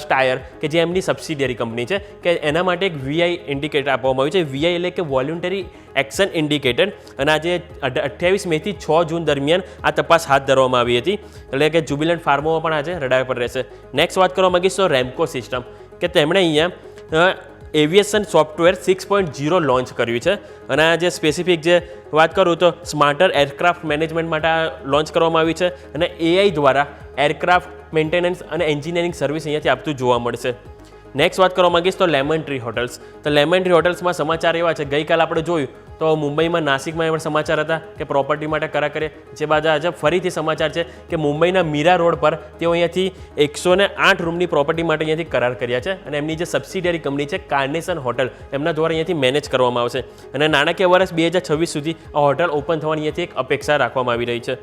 સ્ટાયર કે જે એમની સબસિડિયરી કંપની છે કે એના માટે એક VI ઇન્ડિકેટર આપવામાં આવ્યું છે. VI એટલે કે વોલ્યુન્ટરી એક્શન ઇન્ડિકેટર. અને આજે 28 મેથી 6 જૂન દરમિયાન આ તપાસ હાથ ધરવામાં આવી હતી. એટલે કે જુબિલન્ટ ફાર્મોમાં પણ આજે રડાર પર રહેશે. નેક્સ્ટ વાત કરવા માંગીશ તો રેમ્કો સિસ્ટમ કે તેમણે અહીંયા એવિએશન સોફ્ટવેર 6.0 લોન્ચ કર્યું છે. અને આ જે સ્પેસિફિક જે વાત કરું તો સ્માર્ટર એરક્રાફ્ટ મેનેજમેન્ટ માટે આ લોન્ચ કરવામાં આવ્યું છે અને AI દ્વારા એરક્રાફ્ટ મેન્ટેનન્સ અને એન્જિનિયરિંગ સર્વિસ અહીંયાથી આપતું જોવા મળશે. નેક્સ્ટ વાત કરવા માંગીશ તો લેમન ટ્રી હોટલ્સ. તો લેમન ટ્રી હોટલ્સમાં સમાચાર એવા છે, ગઈકાલ આપણે જોયું તો મુંબઈમાં નાસિકમાં એવા સમાચાર હતા કે પ્રોપર્ટી માટે કરાર કરે, જે બાદ આજે ફરીથી સમાચાર છે કે મુંબઈના મીરા રોડ પર તેઓ અહીંયાથી 108 રૂમની પ્રોપર્ટી માટે અહીંયાથી કરાર કર્યા છે અને એમની જે સબસિડિયરી કંપની છે કાર્નેશન હોટલ એમના દ્વારા અહીંયાથી મેનેજ કરવામાં આવશે અને નાણાકીય વર્ષ 2026 સુધી આ હોટલ ઓપન થવાની અહીંયાથી એક અપેક્ષા રાખવામાં આવી રહી છે.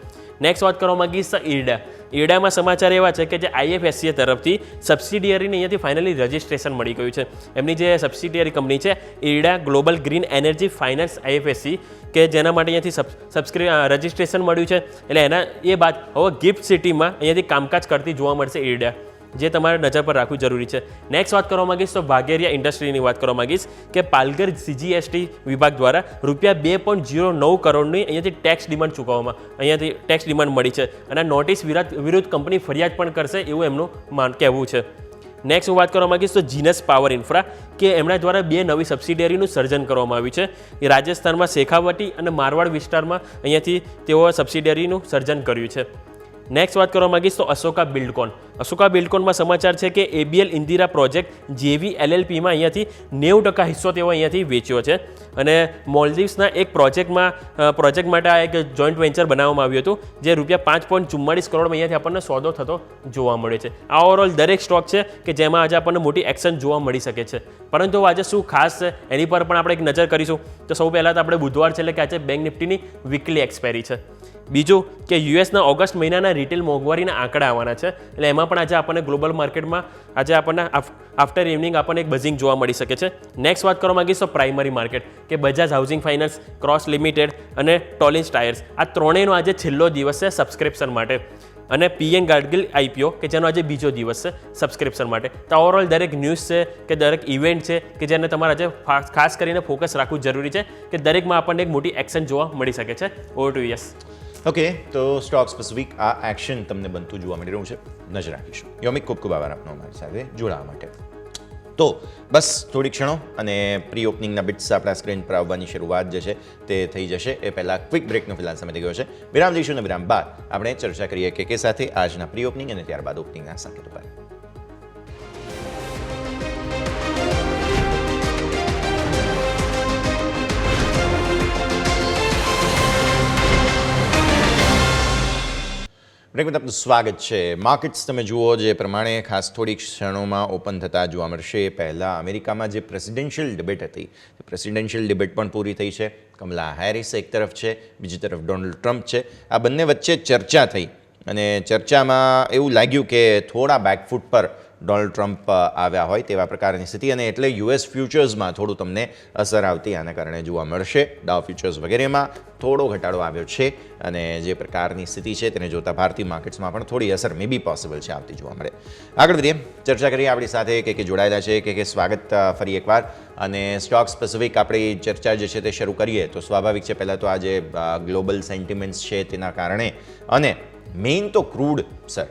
નેક્સ્ટ વાત કરવા માંગીશ ઈરડા. ઈરડામાં સમાચાર એવા છે કે જે IFSCA તરફથી સબસિડિયરીને અહીંયાથી ફાઇનલી રજિસ્ટ્રેશન મળી ગયું છે. એમની જે સબસિડિયરી કંપની છે IRDA global green energy finance IFSC કે જેના માટે અહીંયાથી રજિસ્ટ્રેશન મળ્યું છે. એટલે એના એ બાદ હવે ગિફ્ટ સિટીમાં અહીંયાથી કામકાજ કરતી જોવા મળશે ઈરડા, જે તમારે નજર પર રાખવું જરૂરી છે. નેક્સ્ટ વાત કરવા માંગીશ તો ભાગેરિયા ઇન્ડસ્ટ્રીની વાત કરવા માંગીશ કે પાલઘર CGST વિભાગ દ્વારા ₹2.09 કરોડની અહીંયાથી ટેક્સ ડિમાન્ડ ચૂકવવામાં અહીંયાથી ટેક્સ ડિમાન્ડ મળી છે અને નોટિસ વિરુદ્ધ કંપની ફરિયાદ પણ કરશે એવું એમનું કહેવું છે. નેક્સ્ટ હું વાત કરવા માંગીશ તો જીનસ પાવર ઇન્ફ્રા કે એમના દ્વારા 2 નવી સબસિડિયરીનું સર્જન કરવામાં આવ્યું છે. એ રાજસ્થાનમાં શેખાવટી અને મારવાડ વિસ્તારમાં અહીંયાથી તેઓ સબસિડિયરીનું સર્જન કર્યું છે. નેક્સ્ટ વાત કરવા માંગીશ તો અશોકા બિલ્ડકોન. અશોકા બિલ્ડકોનમાં સમાચાર છે કે ABL ઇન્દિરા પ્રોજેક્ટ JV LLPમાં અહીંયાથી 90% હિસ્સો તેઓ અહીંયાથી વેચ્યો છે અને મોલ્દીવ્સના એક પ્રોજેક્ટ માટે આ એક જોઈન્ટ વેન્ચર બનાવવામાં આવ્યું હતું, જે ₹5.44 કરોડમાં અહીંયાથી આપણને સોદો થતો જોવા મળે છે. આ ઓવરઓલ દરેક સ્ટોક છે કે જેમાં આજે આપણને મોટી એક્શન જોવા મળી શકે છે. પરંતુ આજે શું ખાસ છે એની પર પણ આપણે એક નજર કરીશું. તો સૌ પહેલાં તો આપણે બુધવાર છે એટલે કે આજે બેંક નિફ્ટીની વીકલી એક્સપાયરી છે. બીજું કે યુએસના ઓગસ્ટ મહિનાના રિટેલ મોંઘવારીના આંકડા આવવાના છે, એટલે એમાં પણ આજે આપણને ગ્લોબલ માર્કેટમાં આજે આપણને આફ્ટર ઇવનિંગ આપણને એક બઝિંગ જોવા મળી શકે છે. નેક્સ્ટ વાત કરવા માંગીશ તો પ્રાઇમરી માર્કેટ કે Bajaj housing finance, cross limited અને ટોલિન્સ ટાયર્સ આ ત્રણેયનો આજે છેલ્લો દિવસ છે સબસ્ક્રિપ્શન માટે અને PN ગાડગિલ IPO કે જેનો આજે બીજો દિવસ છે સબસ્ક્રિપ્શન માટે. તો ઓવરઓલ દરેક ન્યૂઝ છે કે દરેક ઇવેન્ટ છે કે જેને તમારે આજે ખાસ કરીને ફોકસ રાખવું જરૂરી છે કે દરેકમાં આપણને એક મોટી એક્શન જોવા મળી શકે છે. Over to yes. ઓકે, તો સ્ટોક સ્પેસિફિક આ એક્શન તમને બનતું જોવા મળી રહ્યું છે, નજર રાખીશું. યોમિક, ખૂબ ખૂબ આભાર આપનો અમારી સાથે જોડાવા માટે. તો બસ થોડી ક્ષણો અને પ્રી ઓપનિંગના બિટ્સ આપણા સ્ક્રીન પર આવવાની શરૂઆત જે છે તે થઈ જશે. એ પહેલાં ક્વિક બ્રેકનો ફિલહાલ સમય થઈ ગયો છે. વિરામ લઈશું અને વિરામ બાદ આપણે ચર્ચા કરીએ કે સાથે આજના પ્રી ઓપનિંગ અને ત્યારબાદ ઓપનિંગના સંકેતો પર. બ્રેકમાં આપનું સ્વાગત છે. માર્કેટ્સ તમે જુઓ જે પ્રમાણે ખાસ થોડી ક્ષણોમાં ઓપન થતા જોવા મળશે. પહેલાં અમેરિકામાં જે પ્રેસિડેન્શિયલ ડિબેટ હતી, પ્રેસિડેન્શિયલ ડિબેટ પણ પૂરી થઈ છે. કમલા હેરિસ એક તરફ છે, બીજી તરફ ડોનાલ્ડ ટ્રમ્પ છે. આ બંને વચ્ચે ચર્ચા થઈ અને ચર્ચામાં એવું લાગ્યું કે થોડા બેકફૂટ પર ડોનાલ્ડ ટ્રમ્પ આવ્યા હોય તેવા પ્રકારની સ્થિતિ, અને એટલે US ફ્યુચર્સમાં થોડું તમને અસર આવતી આના કારણે જોવા મળશે. ડાઉ ફ્યુચર્સ વગેરેમાં થોડો ઘટાડો આવ્યો છે અને જે પ્રકારની સ્થિતિ છે તેને જોતા ભારતીય માર્કેટ્સમાં પણ થોડી અસર મે બી પોસિબલ છે આવતી જોવા મળે. આગળ વધીએ, ચર્ચા કરીએ આપણી સાથે કે જોડાયેલા છે કે સ્વાગત ફરી એકવાર. અને સ્ટોક સ્પેસિફિક આપણી ચર્ચા જે છે તે શરૂ કરીએ તો સ્વાભાવિક છે પહેલાં તો આજે ગ્લોબલ સેન્ટિમેન્ટ્સ છે તેના કારણે, અને મેઇન તો ક્રૂડ સર,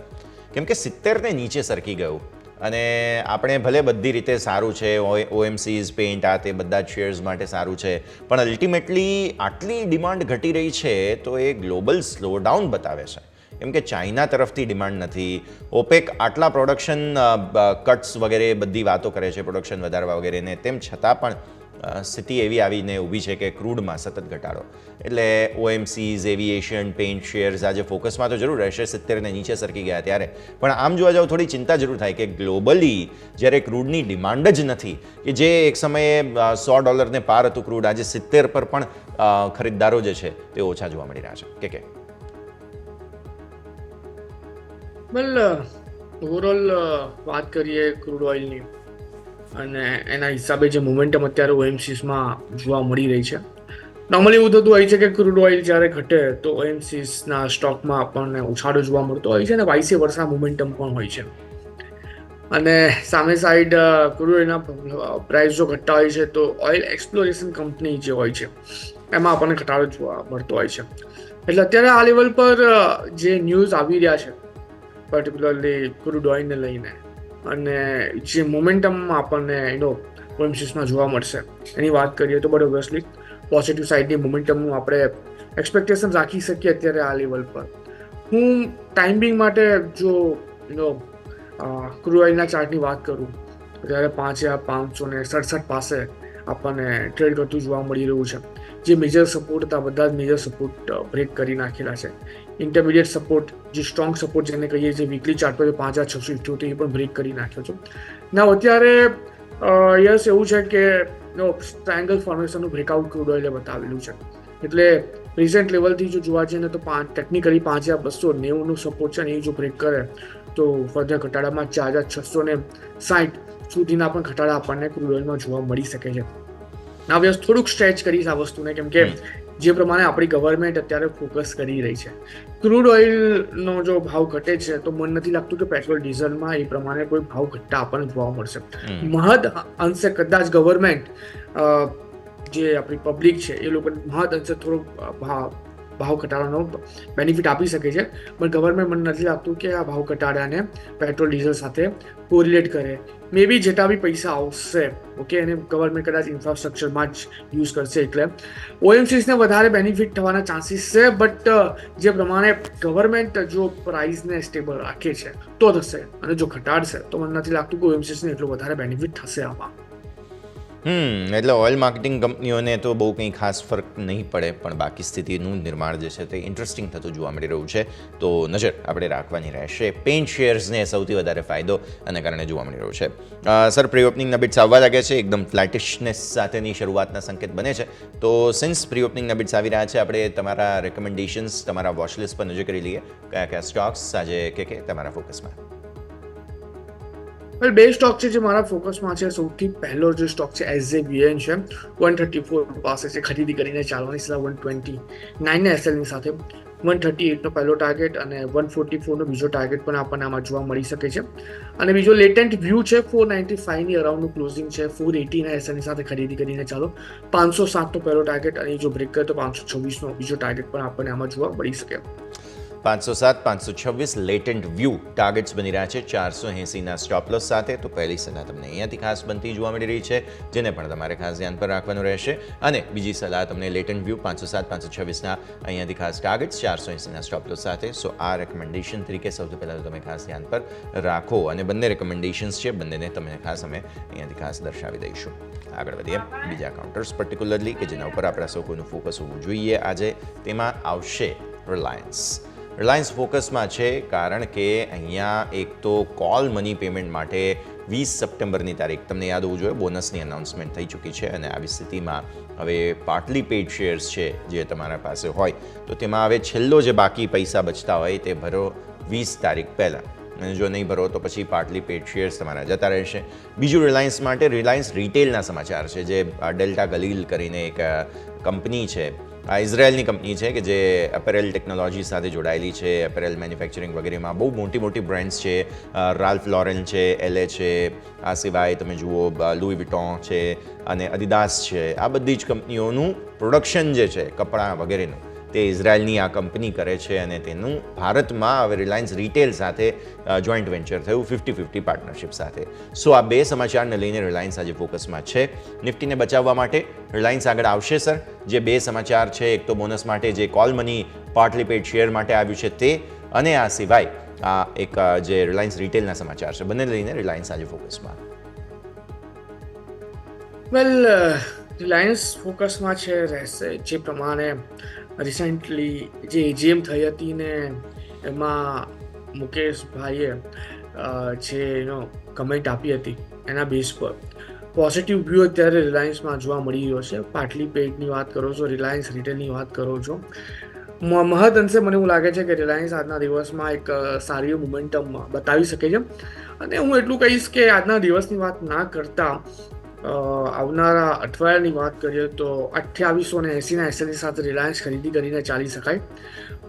કેમ કે 70 નીચે સરકી ગયું અને આપણે ભલે બધી રીતે સારું છે, OMCs, પેઇન્ટ આ તે બધા જ શેર્સ માટે સારું છે, પણ અલ્ટિમેટલી આટલી ડિમાન્ડ ઘટી રહી છે તો એ ગ્લોબલ સ્લોડાઉન બતાવે છે. કેમ કે ચાઇના તરફથી ડિમાન્ડ નથી, ઓપેક આટલા પ્રોડક્શન કટ્સ વગેરે બધી વાતો કરે છે પ્રોડક્શન વધારવા વગેરેને, તેમ છતાં પણ સ્થિતિ એવી આવીને ઊભી છે કે ક્રૂડમાં સતત ઘટાડો. એટલે OMCs, એવિએશન, પેઇન્ટ શેર્સ આજે ફોકસમાં તો જરૂર રહેશે. 70 નીચે સરકી ગયા ત્યારે પણ આમ જોવા જાવ થોડી ચિંતા જરૂર થાય કે ગ્લોબલી જ્યારે ક્રૂડની ડિમાન્ડ જ નથી, કે જે એક સમયે $100 પાર હતું ક્રૂડ, આજે 70 પર પણ ખરીદદારો જે છે તે ઓછા જોવા મળી રહ્યા છે. કે વેલ ઓવરઓલ વાત કરીએ ક્રૂડ ઓઇલની અને એના હિસાબે જે મોમેન્ટમ અત્યારે OMCsમાં જોવા મળી રહી છે. નોર્મલી એવું થતું હોય છે કે ક્રૂડ ઓઇલ જ્યારે ઘટે તો OMCsના સ્ટોકમાં આપણને ઉછાળો જોવા મળતો હોય છે અને વાઇસે વર્ષના મોમેન્ટમ પણ હોય છે. અને સામે સાઈડ ક્રૂડ ઓઇલના પ્રાઇસ જો ઘટતા હોય છે તો ઓઇલ એક્સપ્લોરેશન કંપની જે હોય છે એમાં આપણને ઘટાડો જોવા મળતો હોય છે. એટલે અત્યારે આ લેવલ પર જે ન્યૂઝ આવી રહ્યા છે પર્ટિક્યુલરલી ક્રૂડ ઓઇલને લઈને અને જે મોમેન્ટમમાં આપણને OMCમાં જોવા મળશે એની વાત કરીએ તો ઓબ્વિયસલી પોઝિટિવ સાઇડની મોમેન્ટમનું આપણે એક્સપેક્ટેશન રાખી શકીએ અત્યારે આ લેવલ પર. હું ટાઈમિંગ માટે જો ક્રૂડ ઓઇલના ચાર્ટની વાત કરું ત્યારે 5,567 પાસે આપણને ટ્રેડ કરતું જોવા મળી રહ્યું છે. જે મેજર સપોર્ટ હતા બધા જ મેજર સપોર્ટ બ્રેક કરી નાખેલા છે. ઇન્ટરમીડિયેટ સપોર્ટ જે સ્ટ્રોંગ સપોર્ટ જેને કહીએ છીએ વીકલી ચાર્ટ પર 5,678 એ પણ બ્રેક કરી નાખ્યો છે. ના અત્યારે યસ એવું છે કે ટ્રાયંગલ ફોર્મેશનનું બ્રેકઆઉટ ક્રૂડ ઓઇલે બતાવેલું છે. એટલે રિસેન્ટ લેવલથી જો જોવા જઈએ ને તો ટેકનિકલી 5,290નું સપોર્ટ છે ને એ જો બ્રેક કરે તો ફર્ધર ઘટાડામાં 4,660 સુધીના પણ ઘટાડા આપણને ક્રૂડ ઓઇલમાં જોવા મળી શકે છે. ના વ્યસ્ત થોડુંક સ્ટ્રેચ કરીશ આ વસ્તુને કેમ કે જે પ્રમાણે આપણી ગવર્મેન્ટ અત્યારે ફોકસ કરી રહી છે. ક્રૂડ ઓઇલનો જો ભાવ ઘટે છે તો મને નથી લાગતું કે પેટ્રોલ ડીઝલમાં એ પ્રમાણે કોઈ ભાવ ઘટતા આપણને જોવા મળશે. મહદ અંશે કદાચ ગવર્મેન્ટ જે આપણી પબ્લિક છે એ લોકો મહદ અંશે થોડો ભાવ ઘટાડાનો બેનિફિટ આપી શકે છે, પણ ગવર્મેન્ટ મને નથી લાગતું કે આ ભાવ ઘટાડાને પેટ્રોલ ડીઝલ સાથે કોરિલેટ કરે. મે બી જેટલા બી પૈસા આવશે ઓકે એને ગવર્મેન્ટ કદાચ ઇન્ફ્રાસ્ટ્રક્ચરમાં જ યુઝ કરશે એટલે OMCsને વધારે બેનિફિટ થવાના ચાન્સીસ છે. બટ જે પ્રમાણે ગવર્મેન્ટ જો પ્રાઇસને સ્ટેબલ રાખે છે તો થશે, અને જો ઘટાડશે તો મને નથી લાગતું કે OMCsને એટલો વધારે બેનિફિટ થશે આમાં. એટલે ઓઇલ માર્કેટિંગ કંપનીઓને તો બહુ કંઈ ખાસ ફરક નહીં પડે, પણ બાકી સ્થિતિનું નિર્માણ જે છે તે ઇન્ટરેસ્ટિંગ થતું જોવા મળી રહ્યું છે, તો નજર આપણે રાખવાની રહેશે. પેન્ટ શેર્સને સૌથી વધારે ફાયદો અને કારણે જોવા મળી રહ્યો છે. સર, પ્રી ઓપનિંગના બિટ્સ આવવા લાગ્યા છે, એકદમ ફ્લેટિશનેસ સાથેની શરૂઆતના સંકેત બને છે. તો સિન્સ પ્રી ઓપનિંગના બિટ્સ આવી રહ્યા છે, આપણે તમારા રેકમેન્ડેશન્સ, તમારા વોચલિસ્ટ પર નજર કરી લઈએ. કયા કયા સ્ટોક્સ આજે કે તમારા ફોકસમાં? વેલ, બે સ્ટોક છે જે મારા ફોકસમાં છે. સૌથી પહેલો જે સ્ટોક છે SJVN છે, 134 પાસે છે ખરીદી કરીને ચાલવાની સલાહ 129 SLની સાથે. 138નો પહેલો ટાર્ગેટ અને 144નો બીજો ટાર્ગેટ પણ આપણને આમાં જોવા મળી શકે છે. અને બીજો લેટેન્ટ વ્યૂ છે 495ની અરાઉન્ડનું ક્લોઝિંગ છે. 480ના SLની સાથે ખરીદી કરીને ચાલો. 507નો પહેલો ટાર્ગેટ અને જો બ્રેક કરે તો 526નો બીજો ટાર્ગેટ પણ આપણને આમાં જોવા મળી શકે. 507, 526 લેટેન્ટ વ્યૂ ટાર્ગેટ્સ બની રહ્યા છે 480ના સ્ટોપ લોસ સાથે. તો પહેલી સલાહ તમને અહીંયાથી ખાસ બનતી જોવા મળી રહી છે, જેને પણ તમારે ખાસ ધ્યાન પર રાખવાનું રહેશે. અને બીજી સલાહ તમને લેટેન્ટ વ્યૂ 507, 526ના અહીંયાથી ખાસ ટાર્ગેટ્સ 480ના સ્ટોપ લોસ સાથે. સો આ રેકમેન્ડેશન તરીકે સૌથી પહેલાં તમે ખાસ ધ્યાન પર રાખો, અને બંને રેકમેન્ડેશન્સ છે બંનેને તમને ખાસ અમે અહીંયાથી ખાસ દર્શાવી દઈશું. આગળ વધીએ બીજા કાઉન્ટર્સ પર્ટિક્યુલરલી કે જેના ઉપર આપણા સૌ કોઈનું ફોકસ હોવું જોઈએ આજે, તેમાં આવશે રિલાયન્સ. રિલાયન્સ ફોકસમાં છે કારણ કે અહીંયા એક તો કોલ મની પેમેન્ટ માટે 20 સપ્ટેમ્બરની તારીખ તમને યાદ હોવું જોઈએ બોનસની અનાઉન્સમેન્ટ થઈ ચૂકી છે, અને આવી સ્થિતિમાં હવે પાર્ટલી પેડ શેર્સ છે જે તમારા પાસે હોય તો તેમાં હવે છેલ્લો જે બાકી પૈસા બચતા હોય તે ભરો 20 તારીખ પહેલાં, અને જો નહીં ભરો તો પછી પાર્ટલી પેડ શેર્સ તમારા જતા રહેશે. બીજું રિલાયન્સ માટે રિલાયન્સ રિટેલના સમાચાર છે, જે ડેલ્ટા ગલીલ કરીને એક કંપની છે, આ ઇઝરાયલની કંપની છે કે જે એપેરેલ ટેકનોલોજી સાથે જોડાયેલી છે. એપેરેલ મેન્યુફેક્ચરિંગ વગેરેમાં બહુ મોટી મોટી બ્રાન્ડ્સ છે. રાલ્ફ લોરેન છે, LA છે, આ સિવાય તમે જુઓ લુઈ વિટોન છે અને અડિદાસ છે. આ બધી જ કંપનીઓનું પ્રોડક્શન જે છે કપડાં વગેરેનું તે ઇઝરાયલની આ કંપની કરે છે, અને તેનું ભારતમાં હવે રિલાયન્સ રિટેલ સાથે જોઈન્ટ વેન્ચર થયું 50-50 પાર્ટનરશિપ સાથે. સો આ બે સમાચારને લઈને રિલાયન્સ આજે ફોકસમાં છે. નિફ્ટીને બચાવવા માટે રિલાયન્સ આગળ આવશે સર. જે બે સમાચાર છે, એક તો બોનસ માટે જે call money partly pad share માટે આવ્યું છે તે, અને આ સિવાય આ એક જે રિલાયન્સ રિટેલના સમાચાર છે, બંને લઈને રિલાયન્સ આજે ફોકસમાં. વેલ, રિલાયન્સ ફોકસમાં છે રહેશે. જે પ્રમાણે રિસેન્ટલી જે AGM થઈ હતી ને એમાં મુકેશભાઈએ જે કમેન્ટ આપી હતી એના બેઝ પર પોઝિટિવ વ્યૂ અત્યારે રિલાયન્સમાં જોવા મળી રહ્યો છે. પાર્ટલી પેડની વાત કરો છો, રિલાયન્સ રિટેલની વાત કરો છો, મહદ અંશે મને એવું લાગે છે કે રિલાયન્સ આજના દિવસમાં એક સારી મોમેન્ટમ બતાવી શકે છે. અને હું એટલું કહીશ કે આજના દિવસની વાત ના કરતા આવનારા અઠવાડિયાની વાત કરીએ તો 2880ના SLની સાથે રિલાયન્સ ખરીદી કરીને ચાલી શકાય.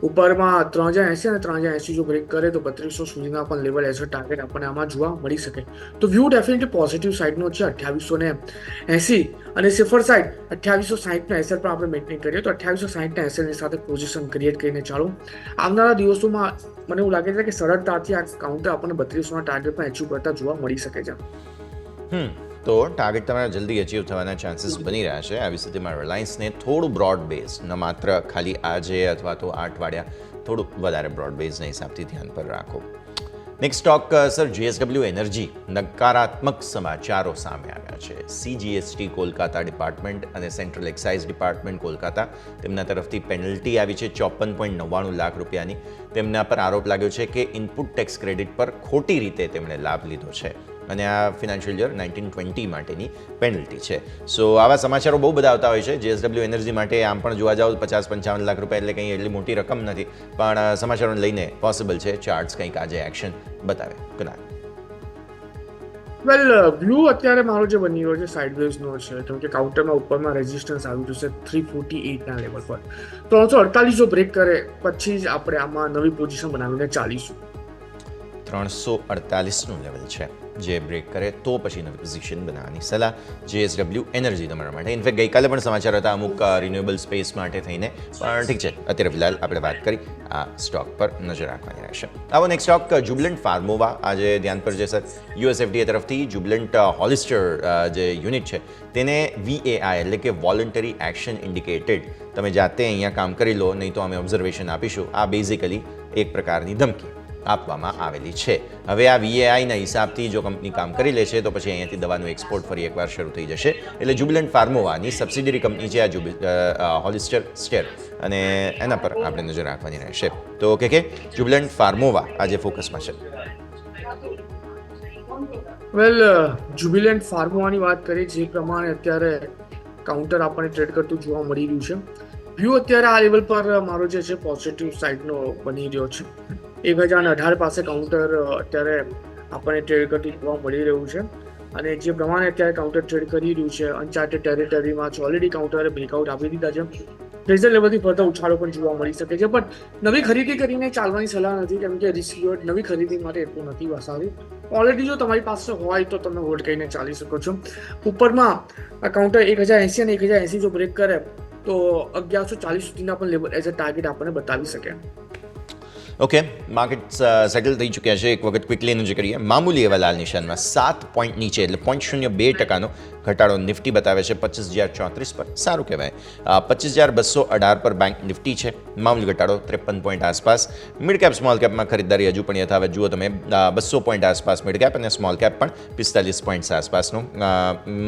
ઉપરમાં 3080 અને 3080 જો બ્રેક કરે તો 3200 સુધીના પણ લેવલ એઝ અ ટાર્ગેટ આપણને આમાં જોવા મળી શકે. તો વ્યૂ ડેફિનેટલી પોઝિટિવ સાઇડનો છે 2880, અને સેફર સાઇડ 2860નો SL પણ આપણે મેન્ટેન કરીએ તો 2860ના SLની સાથે પોઝિશન ક્રિએટ કરીને ચાલો. આવનારા દિવસોમાં મને એવું લાગે છે કે સરળતાથી આ કાઉન્ટર આપણને 3200ના ટાર્ગેટ પણ એચીવ કરતા જોવા મળી શકે છે. તો ટાર્ગેટ તમારા જલ્દી અચીવ થવાના ચાન્સીસ બની રહ્યા છે. આવી સ્થિતિમાં રિલાયન્સને થોડું બ્રોડ બેઝ, ન માત્ર ખાલી આજે અથવા તો 8 અઠવાડિયા, થોડું વધારે બ્રોડ બેઝના હિસાબથી ધ્યાન પર રાખો. Next stock sir JSW energy. નકારાત્મક સમાચારો સામે આવ્યા છે. CGST કોલકાતા ડિપાર્ટમેન્ટ અને સેન્ટ્રલ એક્સાઇઝ ડિપાર્ટમેન્ટ કોલકાતા તેમના તરફથી પેનલ્ટી આવી છે 54.99 લાખ રૂપિયાની. તેમના પર આરોપ લાગ્યો છે કે ઇનપુટ ટેક્સ ક્રેડિટ પર ખોટી રીતે તેમણે લાભ લીધો છે અને આ ફિનાન્શિયલ યર 19-20 માટેની પેનલ્ટી છે. સો આવા સમાચારો બહુ બધા આવતા હોય છે. JSW એનર્જી માટે આમ પણ જોવા જાઓ 50-55 લાખ રૂપિયા એટલે કંઈ એટલી મોટી રકમ નથી, પણ સમાચારોને લઈને પોસિબલ છે ચાર્ટ્સ કંઈક આજે એક્શન બતાવે. કદાચ વેલ વ્યૂ અત્યારે મારો જે બની રહ્યો છે સાઇડવેઝનો છે, કેમ કે કાઉન્ટરમાં ઉપરમાં રેઝિસ્ટન્સ આવી જશે 348ના લેવલ પર. 348 જો બ્રેક કરે પછી જ આપણે આમાં નવી પોઝિશન બનાવીને ચાલીશું. 348નું લેવલ છે, જે બ્રેક કરે તો પછી નવી પોઝિશન બનાવવાની સલાહ JSW એનર્જી તમારા માટે. ઇનફેક્ટ ગઈકાલે પણ સમાચાર હતા અમુક રિન્યુએબલ સ્પેસ માટે થઈને, પણ ઠીક છે, અત્યારે ફિલહાલ આપણે વાત કરી આ સ્ટોક પર નજર રાખવાની રહેશે. આવો નેક્સ્ટ સ્ટોક જુબિલન્ટ ફાર્મોવા. આજે ધ્યાન પર છે સર USFDA તરફથી જુબિલન્ટ હોલિસ્ટર જે યુનિટ છે તેને VAI એટલે કે વોલન્ટરી એક્શન ઇન્ડિકેટેડ, તમે જાતે અહીંયા કામ કરી લો, નહીં તો અમે ઓબ્ઝર્વેશન આપીશું, આ બેઝિકલી એક પ્રકારની ધમકી આપવામાં આવેલી છે. હવે આ VAIના હિસાબથી જો કંપની કામ કરી લે છે તો પછી અહીંયાથી દવાનું એક્સપોર્ટ ફરી એકવાર શરૂ થઈ જશે. એટલે જુબિલન્ટ ફાર્મોવાની સબસિડિયરી કંપની છે આ હોલિસ્ટર સ્ટેર, અને એના પર આપણે નજર રાખવાની રહેશે. તો કે જુબિલન્ટ ફાર્મોવા આજે ફોકસમાં છે. વેલ જુબિલન્ટ ફાર્મોવાની વાત કરીએ, જે પ્રમાણે અત્યારે કાઉન્ટર આપણને ટ્રેડ કરતું જોવા મળી રહ્યું છે. વ્યૂ અત્યારે આ લેવલ પર મારો જે છે પોઝિટિવ સાઇડનો બની રહ્યો છે. 1018 પાસે કાઉન્ટર અત્યારે આપણને ટ્રેડ કરતું જોવા મળી રહ્યું છે, અને જે પ્રમાણે અત્યારે કાઉન્ટર ટ્રેડ કરી રહ્યું છે અનચાર્ટેડ ટેરિટરીમાં છે. ઓલરેડી કાઉન્ટરે બ્રેકઆઉટ આપી દીધા છે. પ્રેશર લેવલથી ફરતા ઉછાળો પણ જોવા મળી શકે છે, પણ નવી ખરીદી કરીને ચાલવાની સલાહ નથી, કેમ કે રિસ્ક નવી ખરીદી માટે એટલું નથી વસાવી. ઓલરેડી જો તમારી પાસે હોય તો તમે હોલ્ડ કરીને ચાલી શકો છો. ઉપરમાં આ કાઉન્ટર 1080 અને 1080 જો બ્રેક કરે તો 1140 સુધીના પણ લેવલ એઝ અ ટાર્ગેટ આપણને બતાવી શકે. ઓકે, માર્કેટ્સ સેટલ થઈ ચૂક્યા છે. એક વખત ક્વિકલી એનું જે કરીએ, મામૂલી એવા લાલ નિશાનમાં 7 પોઈન્ટ નીચે એટલે 0.02% ઘટાડો નિફ્ટી બતાવે છે 25,034 પર. સારું કહેવાય. 25,218 પર બેંક નિફ્ટી છે. મામૂલી ઘટાડો 53 પોઈન્ટ આસપાસ. મિડ કેપ સ્મોલ કેપમાં ખરીદદારી હજુ પણ યથાવત જુઓ તમે, 200 પોઈન્ટ આસપાસ મિડ કેપ અને સ્મોલ કેપ પણ 45 પોઈન્ટ આસપાસનું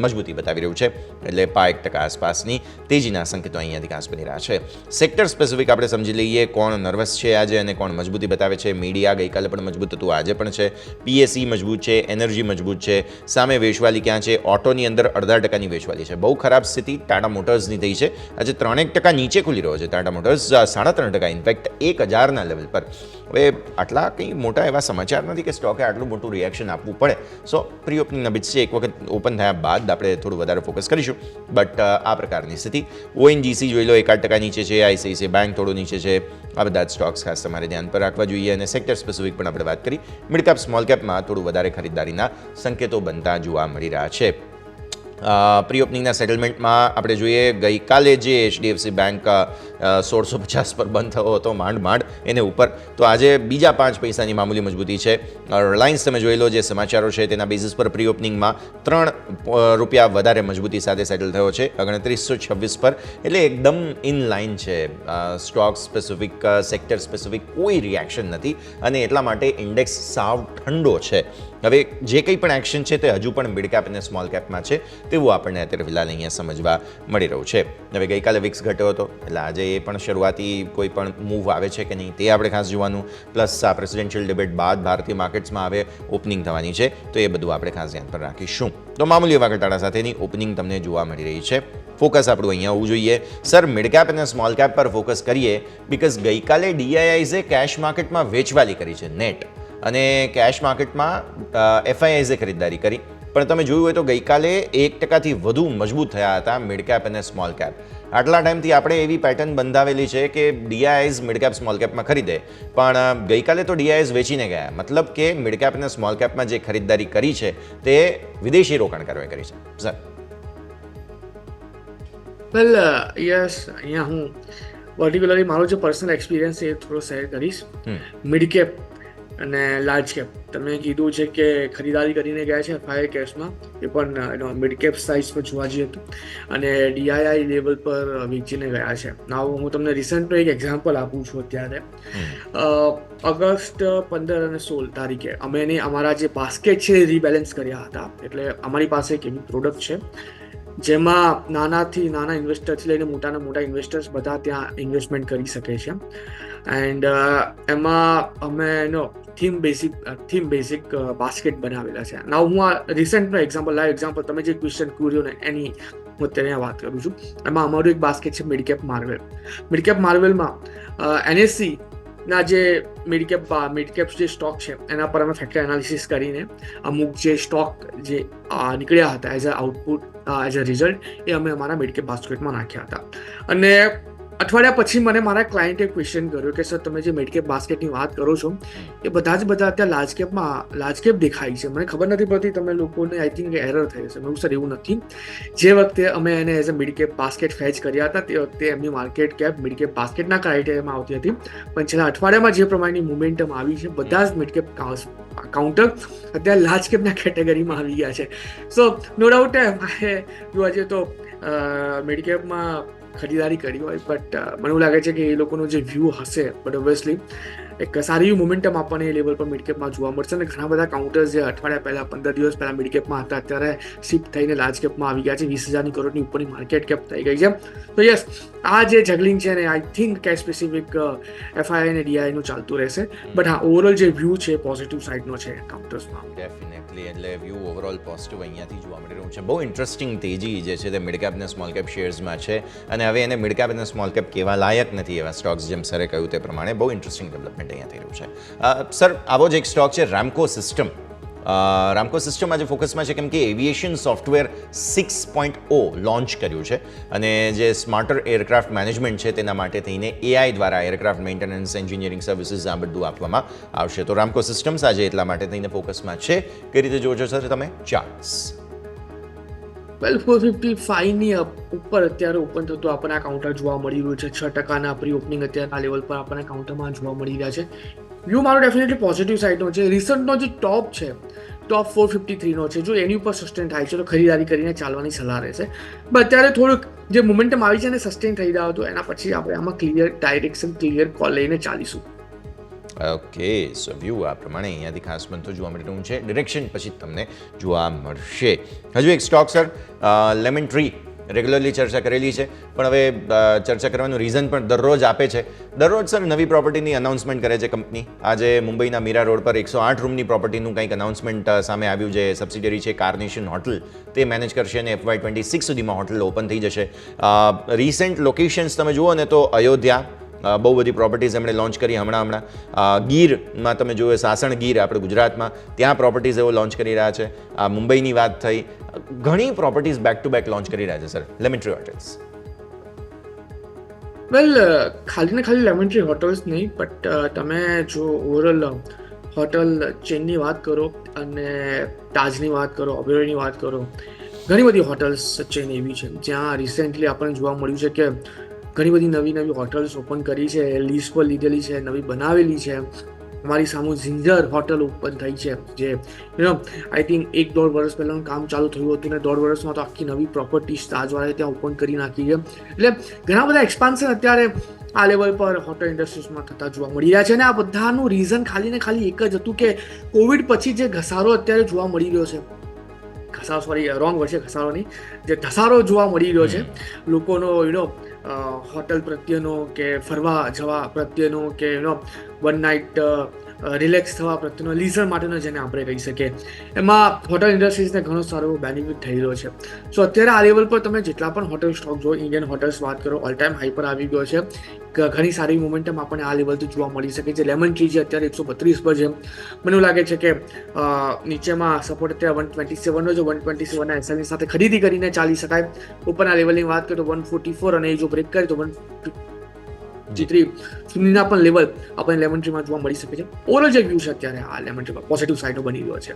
મજબૂતી બતાવી રહ્યું છે, એટલે 5% આસપાસની તેજીના સંકેતો અહીંયાથી ખાસ બની રહ્યા છે. સેક્ટર સ્પેસિફિક આપણે સમજી લઈએ કોણ નર્વસ છે આજે અને કોણ મજબૂતી બતાવે છે. મીડિયા ગઈકાલે પણ મજબૂત હતું, આજે પણ છે. PSE મજબૂત છે, એનર્જી મજબૂત છે. સામે વેચવાલી ક્યાં છે? ઓટોની અંદર 0.5%ની વેચવાલી છે. બહુ ખરાબ સ્થિતિ ટાટા મોટર્સની થઈ છે. આજે 3% નીચે ખુલી રહ્યો છે ટાટા મોટર્સ, 3.5%. ઇનફેક્ટ 1000ના લેવલ પર. હવે આટલા કંઈ મોટા એવા સમાચાર નથી કે સ્ટોકે આટલું મોટું રિએક્શન આપવું પડે. સો પ્રી ઓપનિંગના બીચ છે, એક વખત ઓપન થયા બાદ આપણે થોડું વધારે ફોકસ કરીશું, બટ આ પ્રકારની સ્થિતિ. ONGC જોઈ લો 1% નીચે છે. ICICI બેંક થોડું નીચે છે. આ બધા જ સ્ટોક્સ ખાસ તમારે ધ્યાન પર રાખવા જોઈએ. અને સેક્ટર સ્પેસિફિક પણ આપણે વાત કરી. મિડ કેપ સ્મોલ કેપમાં થોડું વધારે ખરીદદારીના સંકેતો બનતા જોવા મળી રહ્યા છે. પ્રી ઓપનિંગના સેટલમેન્ટમાં આપણે જોઈએ, ગઈકાલે જે HDFC બેંક 1650 પર બંધ થયો હતો માંડ એને ઉપર, તો આજે બીજા 5 પૈસાની મામૂલી મજબૂતી છે. રિલાયન્સ તમે જોઈ લો, જે સમાચારો છે તેના બેઝિસ પર પ્રી ઓપનિંગમાં 3 રૂપિયા વધારે મજબૂતી સાથે સેટલ થયો છે 2926 પર, એટલે એકદમ ઇન લાઇન છે. સ્ટોક સ્પેસિફિક, સેક્ટર સ્પેસિફિક કોઈ રિએક્શન નથી, અને એટલા માટે ઇન્ડેક્સ સાવ ઠંડો છે. હવે જે કંઈ પણ એક્શન છે તે હજુ પણ મિડ કેપ અને સ્મોલ કેપમાં છે, તેવું આપણને અત્યારે ફિલહાલ અહીંયા સમજવા મળી રહ્યું છે. હવે ગઈકાલે વિક્સ ઘટ્યો હતો, એટલે આજે એ પણ શરૂઆતી કોઈ પણ મૂવ આવે છે કે નહીં તે આપણે ખાસ જોવાનું. પ્લસ આ પ્રેસિડેન્શિયલ ડિબેટ બાદ ભારતીય માર્કેટ્સમાં હવે ઓપનિંગ થવાની છે, તો એ બધું આપણે ખાસ ધ્યાન પર રાખીશું. તો મામૂલી એવા ઘટાડા સાથેની ઓપનિંગ તમને જોવા મળી રહી છે. ફોકસ આપણું અહીંયા હોવું જોઈએ સર મિડ કેપ અને સ્મોલ કેપ પર ફોકસ કરીએ, બિકોઝ ગઈકાલે DIIs કેશ માર્કેટમાં વેચવાલી કરી છે નેટ, અને કેશ માર્કેટમાં FIIs ખરીદદારી કરી. પણ તમે જોયું હોય તો ગઈકાલે 1%થી વધુ મજબૂત થયા હતા મિડ કેપ અને સ્મોલ કેપ. આટલા ટાઈમથી આપણે એવી પેટર્ન બંધાવેલી છે કે DIIs મિડ કેપ સ્મોલ કેપમાં ખરીદે, પણ ગઈકાલે તો DIIs વેચીને ગયા. મતલબ કે મિડ કેપ અને સ્મોલ કેપમાં જે ખરીદદારી કરી છે તે વિદેશી રોકાણકારોએ કરી છે. સર વેલ યસ, અહીંયા હું પર્ટિક્યુલરલી મારો જે પર્સનલ એક્સપિરિયન્સ છે એ થોડો શેર કરીશ. મિડ કેપ અને લાર્જ કેપ તમે કીધું છે કે ખરીદારી કરીને ગયા છે FII કેસમાં, એ પણ મિડ કેપ સાઇઝ પર જોવા જઈએ તો, અને DII લેવલ પર વેચીને ગયા છે. નાવ હું તમને રિસન્ટનું એક એક્ઝામ્પલ આપું છું. અત્યારે ઓગસ્ટ 15 અને 16 તારીખે અમે અમારા જે બાસ્કેટ છે એ રીબેલેન્સ કર્યા હતા. એટલે અમારી પાસે એક એવી પ્રોડક્ટ છે જેમાં નાનાથી નાના ઇન્વેસ્ટરથી લઈને મોટાના મોટા ઇન્વેસ્ટર્સ બધા ત્યાં ઇન્વેસ્ટમેન્ટ કરી શકે છે. એન્ડ એમાં અમે થીમ બેઝિક બાસ્કેટ બનાવેલા છે. નાવ હું આ રિસન્ટનો લાઈવ એક્ઝામ્પલ તમે જે ક્વેશ્ચન કર્યો ને એની હું અત્યારે વાત કરું છું. એમાં અમારું એક બાસ્કેટ છે મિડકેપ માર્વેલમાં NSE ના જે મિડકેપ જે સ્ટોક છે એના પર અમે ફેક્ટર એનાલિસિસ કરીને અમુક જે સ્ટોક જે નીકળ્યા હતા as a output as a result એ અમે અમારા મિડકેપ બાસ્કેટમાં નાખ્યા હતા. અને અઠવાડિયા પછી મને મારા ક્લાયન્ટે ક્વેશ્ચન કર્યો કે સર તમે જે મિડકેપ બાસ્કેટની વાત કરો છો એ બધા અત્યારે લાર્જ કેપ દેખાય છે. મને ખબર નથી પડતી તમે લોકોને આઈ થિંક એરર થઈ હશે. મેં સર એવું નથી. જે વખતે અમે એને as a midcap basket fetch કર્યા હતા તે વખતે એમની માર્કેટ કેપ મિડકેપ બાસ્કેટના ક્રાઇટેરિયામાં આવતી હતી, પણ છેલ્લા અઠવાડિયામાં જે પ્રમાણેની મોમેન્ટમ આવી છે બધા જ મિડકેપ કાઉન્ટર અત્યારે લાર્જ કેપના કેટેગરીમાં આવી ગયા છે. સો નો ડાઉટ જોવા જઈએ તો મિડકેપમાં ખરીદારી કરી હોય, બટ મને એવું લાગે છે કે એ લોકોનો જે વ્યૂ હશે, બટ ઓબ્વિયસલી એક સારી એવી મોમેન્ટમ આપણને એ લેવલ પર મિડકેપમાં જોવા મળશે. અને ઘણા બધા કાઉન્ટર્સ જે અઠવાડિયા પહેલા 15 દિવસ પહેલા મિડકેપમાં હતા અત્યારે શિફ્ટ થઈને લાર્જ કેપમાં આવી ગયા છે. 20,000 કરોડની ઉપરની માર્કેટ કેપ થઈ ગઈ છે. તો યસ, આ જે જગલિંગ છે ને આઈ થિંક કે સ્પેસિફિક FII અને DII નું ચાલતું રહેશે. બટ હા, ઓવરઓલ જે વ્યૂ છે પોઝિટિવ સાઇડનો છે કાઉન્ટર્સમાં. ડેફિનેટલી, એટલે વ્યૂ ઓવરઓલ પોઝિટિવ અહીંયાથી જોવા મળી રહ્યું છે. બહુ ઇન્ટરેસ્ટિંગ તેજી જે છે તે મિડ કેપ અને સ્મોલ કેપ શેર્સમાં છે. અને હવે એને મિડ કેપ અને સ્મોલ કેપ કહેવા લાયક નથી એવા સ્ટોક્સ, જેમ સરે કહ્યું તે પ્રમાણે બહુ ઇન્ટરેસ્ટિંગ ડેવલપમેન્ટ અહીંયા થઈ રહ્યું છે. સર, આવો જ એક સ્ટોક છે રામકો સિસ્ટમ. રામકો સિસ્ટમ આજે ફોકસમાં છે કેમ કે એવિએશન સોફ્ટવેર 6.0 લોન્ચ કર્યું છે અને જે સ્માર્ટર એરક્રાફ્ટ મેનેજમેન્ટ છે તેના માટે થઈને AI દ્વારા એરક્રાફ્ટ મેન્ટેનન્સ એન્જિનિયરિંગ સર્વિસીસ આ બધું આપવામાં આવશે. તો રામકો સિસ્ટમ્સ આજે એટલા માટે થઈને ફોકસમાં છે. કઈ રીતે જોજો સર તમે ચાર્ટ્સ? 455 ની ઉપર અત્યારે ઓપન થતું આપણને આ કાઉન્ટર જોવા મળી રહ્યું છે. 6% પ્રી ઓપનિંગ અત્યારે આ લેવલ પર આપણને કાઉન્ટરમાં જોવા મળી રહ્યા છે. વ્યૂ મારો ડેફિનેટલી પોઝિટિવ સાઇડનો છે. રિસન્ટનો જે ટોપ છે, ટોપ 453 નો છે. જો એની ઉપર સસ્ટેન થાય છે તો ખરીદારી કરીને ચાલવાની સલાહ રહેશે. પણ અત્યારે થોડુંક જે મોમેન્ટમ આવી છે ને સસ્ટેન થઈ રહ્યો હતો, એના પછી આપણે આમાં ક્લિયર ડાયરેક્શન, ક્લિયર કોલ લઈને ચાલીશું. ઓકે, સો વ્યૂ આ પ્રમાણે અહીંયાથી ખાસ બનતો જોવા મળી રહ્યું છે. ડિરેક્શન પછી તમને જોવા મળશે. હજુ એક stock sir, lemon tree. Regularly ચર્ચા કરેલી છે, પણ હવે ચર્ચા કરવાનું રીઝન પણ દરરોજ આપે છે. દરરોજ સર નવી પ્રોપર્ટીની અનાઉન્સમેન્ટ કરે છે કંપની. આજે મુંબઈના મીરા રોડ પર 108 રૂમની પ્રોપર્ટીનું કંઈક અનાઉન્સમેન્ટ સામે આવ્યું. જે સબસિડરી છે કાર્નેશન હોટલ, તે મેનેજ કરશે અને FY 26 સુધીમાં હોટલ ઓપન થઈ જશે. રિસેન્ટ લોકેશન્સ તમે જુઓ ને તો અયોધ્યા, બહુ બધી પ્રોપર્ટીઝ એમણે લોન્ચ કરી હમણાં. ગીરમાં તમે જુઓ, સાસણ ગીર આપણે ગુજરાતમાં, ત્યાં પ્રોપર્ટીઝ એવો લોન્ચ કરી રહ્યા છે. મુંબઈની વાત થઈ, ઘણી properties back to back launch કરી રહ્યા છે સર લેમન ટ્રી હોટેલ્સ. વેલ, ખાલી ને ખાલી લેમન ટ્રી હોટલ્સ નહીં, બટ તમે જો ઓવરઓલ હોટલ ચેનની વાત કરો અને તાજની વાત કરો, ઓબેરોયની વાત કરો, ઘણી બધી હોટલ્સ ચેન એવી છે જ્યાં રિસેન્ટલી આપણને જોવા મળ્યું છે કે ઘણી બધી નવી હોટલ્સ ઓપન કરી છે, લીઝ પર લીધેલી છે, નવી બનાવેલી છે. અમારી સામે ઝિંજર હોટલ ઓપન થઈ છે, જે આઈ થિંક 1-1.5 વર્ષ પહેલાંનું કામ ચાલુ થયું હતું ને 1.5 વર્ષમાં તો આખી નવી પ્રોપર્ટીઝ તાજવાળાએ ત્યાં ઓપન કરી નાખી છે. એટલે ઘણા બધા એક્સપાન્શન અત્યારે આ લેવલ પર હોટલ ઇન્ડસ્ટ્રીઝમાં થતા જોવા મળી રહ્યા છે. અને આ બધાનું રીઝન ખાલી ને ખાલી એક જ હતું કે કોવિડ પછી જે ઘસારો અત્યારે જોવા મળી રહ્યો છે, જે ધસારો જોવા મળી રહ્યો છે લોકોનો હોટલ પ્રત્યેનો કે ફરવા જવા પ્રત્યેનો કે વન નાઇટ રિલેક્સ થવા પ્રત્યેનો, લીઝર માટેનો જેને આપણે કહી શકીએ, એમાં હોટલ ઇન્ડસ્ટ્રીઝને ઘણો સારો બેનિફિટ થઈ રહ્યો છે. સો અત્યારે આ લેવલ પર તમે જેટલા પણ હોટલ સ્ટોક જો ઇન્ડિયન હોટલ્સ વાત કરો, ઓલ ટાઈમ હાઈ પર આવી ગયો છે. ઘણી સારી મોમેન્ટમ આપણને આ લેવલથી જોવા મળી શકે છે. લેમન ટ્રી જે અત્યારે 132 પર છે, મને એવું લાગે છે કે નીચેમાં સપોર્ટ અત્યારે 127 નો, જો 127 ના એસએલની સાથે ખરીદી કરીને ચાલી શકાય. ઉપરના લેવલની વાત કરીએ તો 144, અને એ જો બ્રેક કરે તો 153 સુધીના પણ લેવલ આપણને લેમન ટ્રીમાં જોવા મળી શકે છે. ઓવરઓલ જે વ્યૂ છે અત્યારે આ લેમન ટ્રીમાં પોઝિટિવ સાઇડનો બની રહ્યો છે.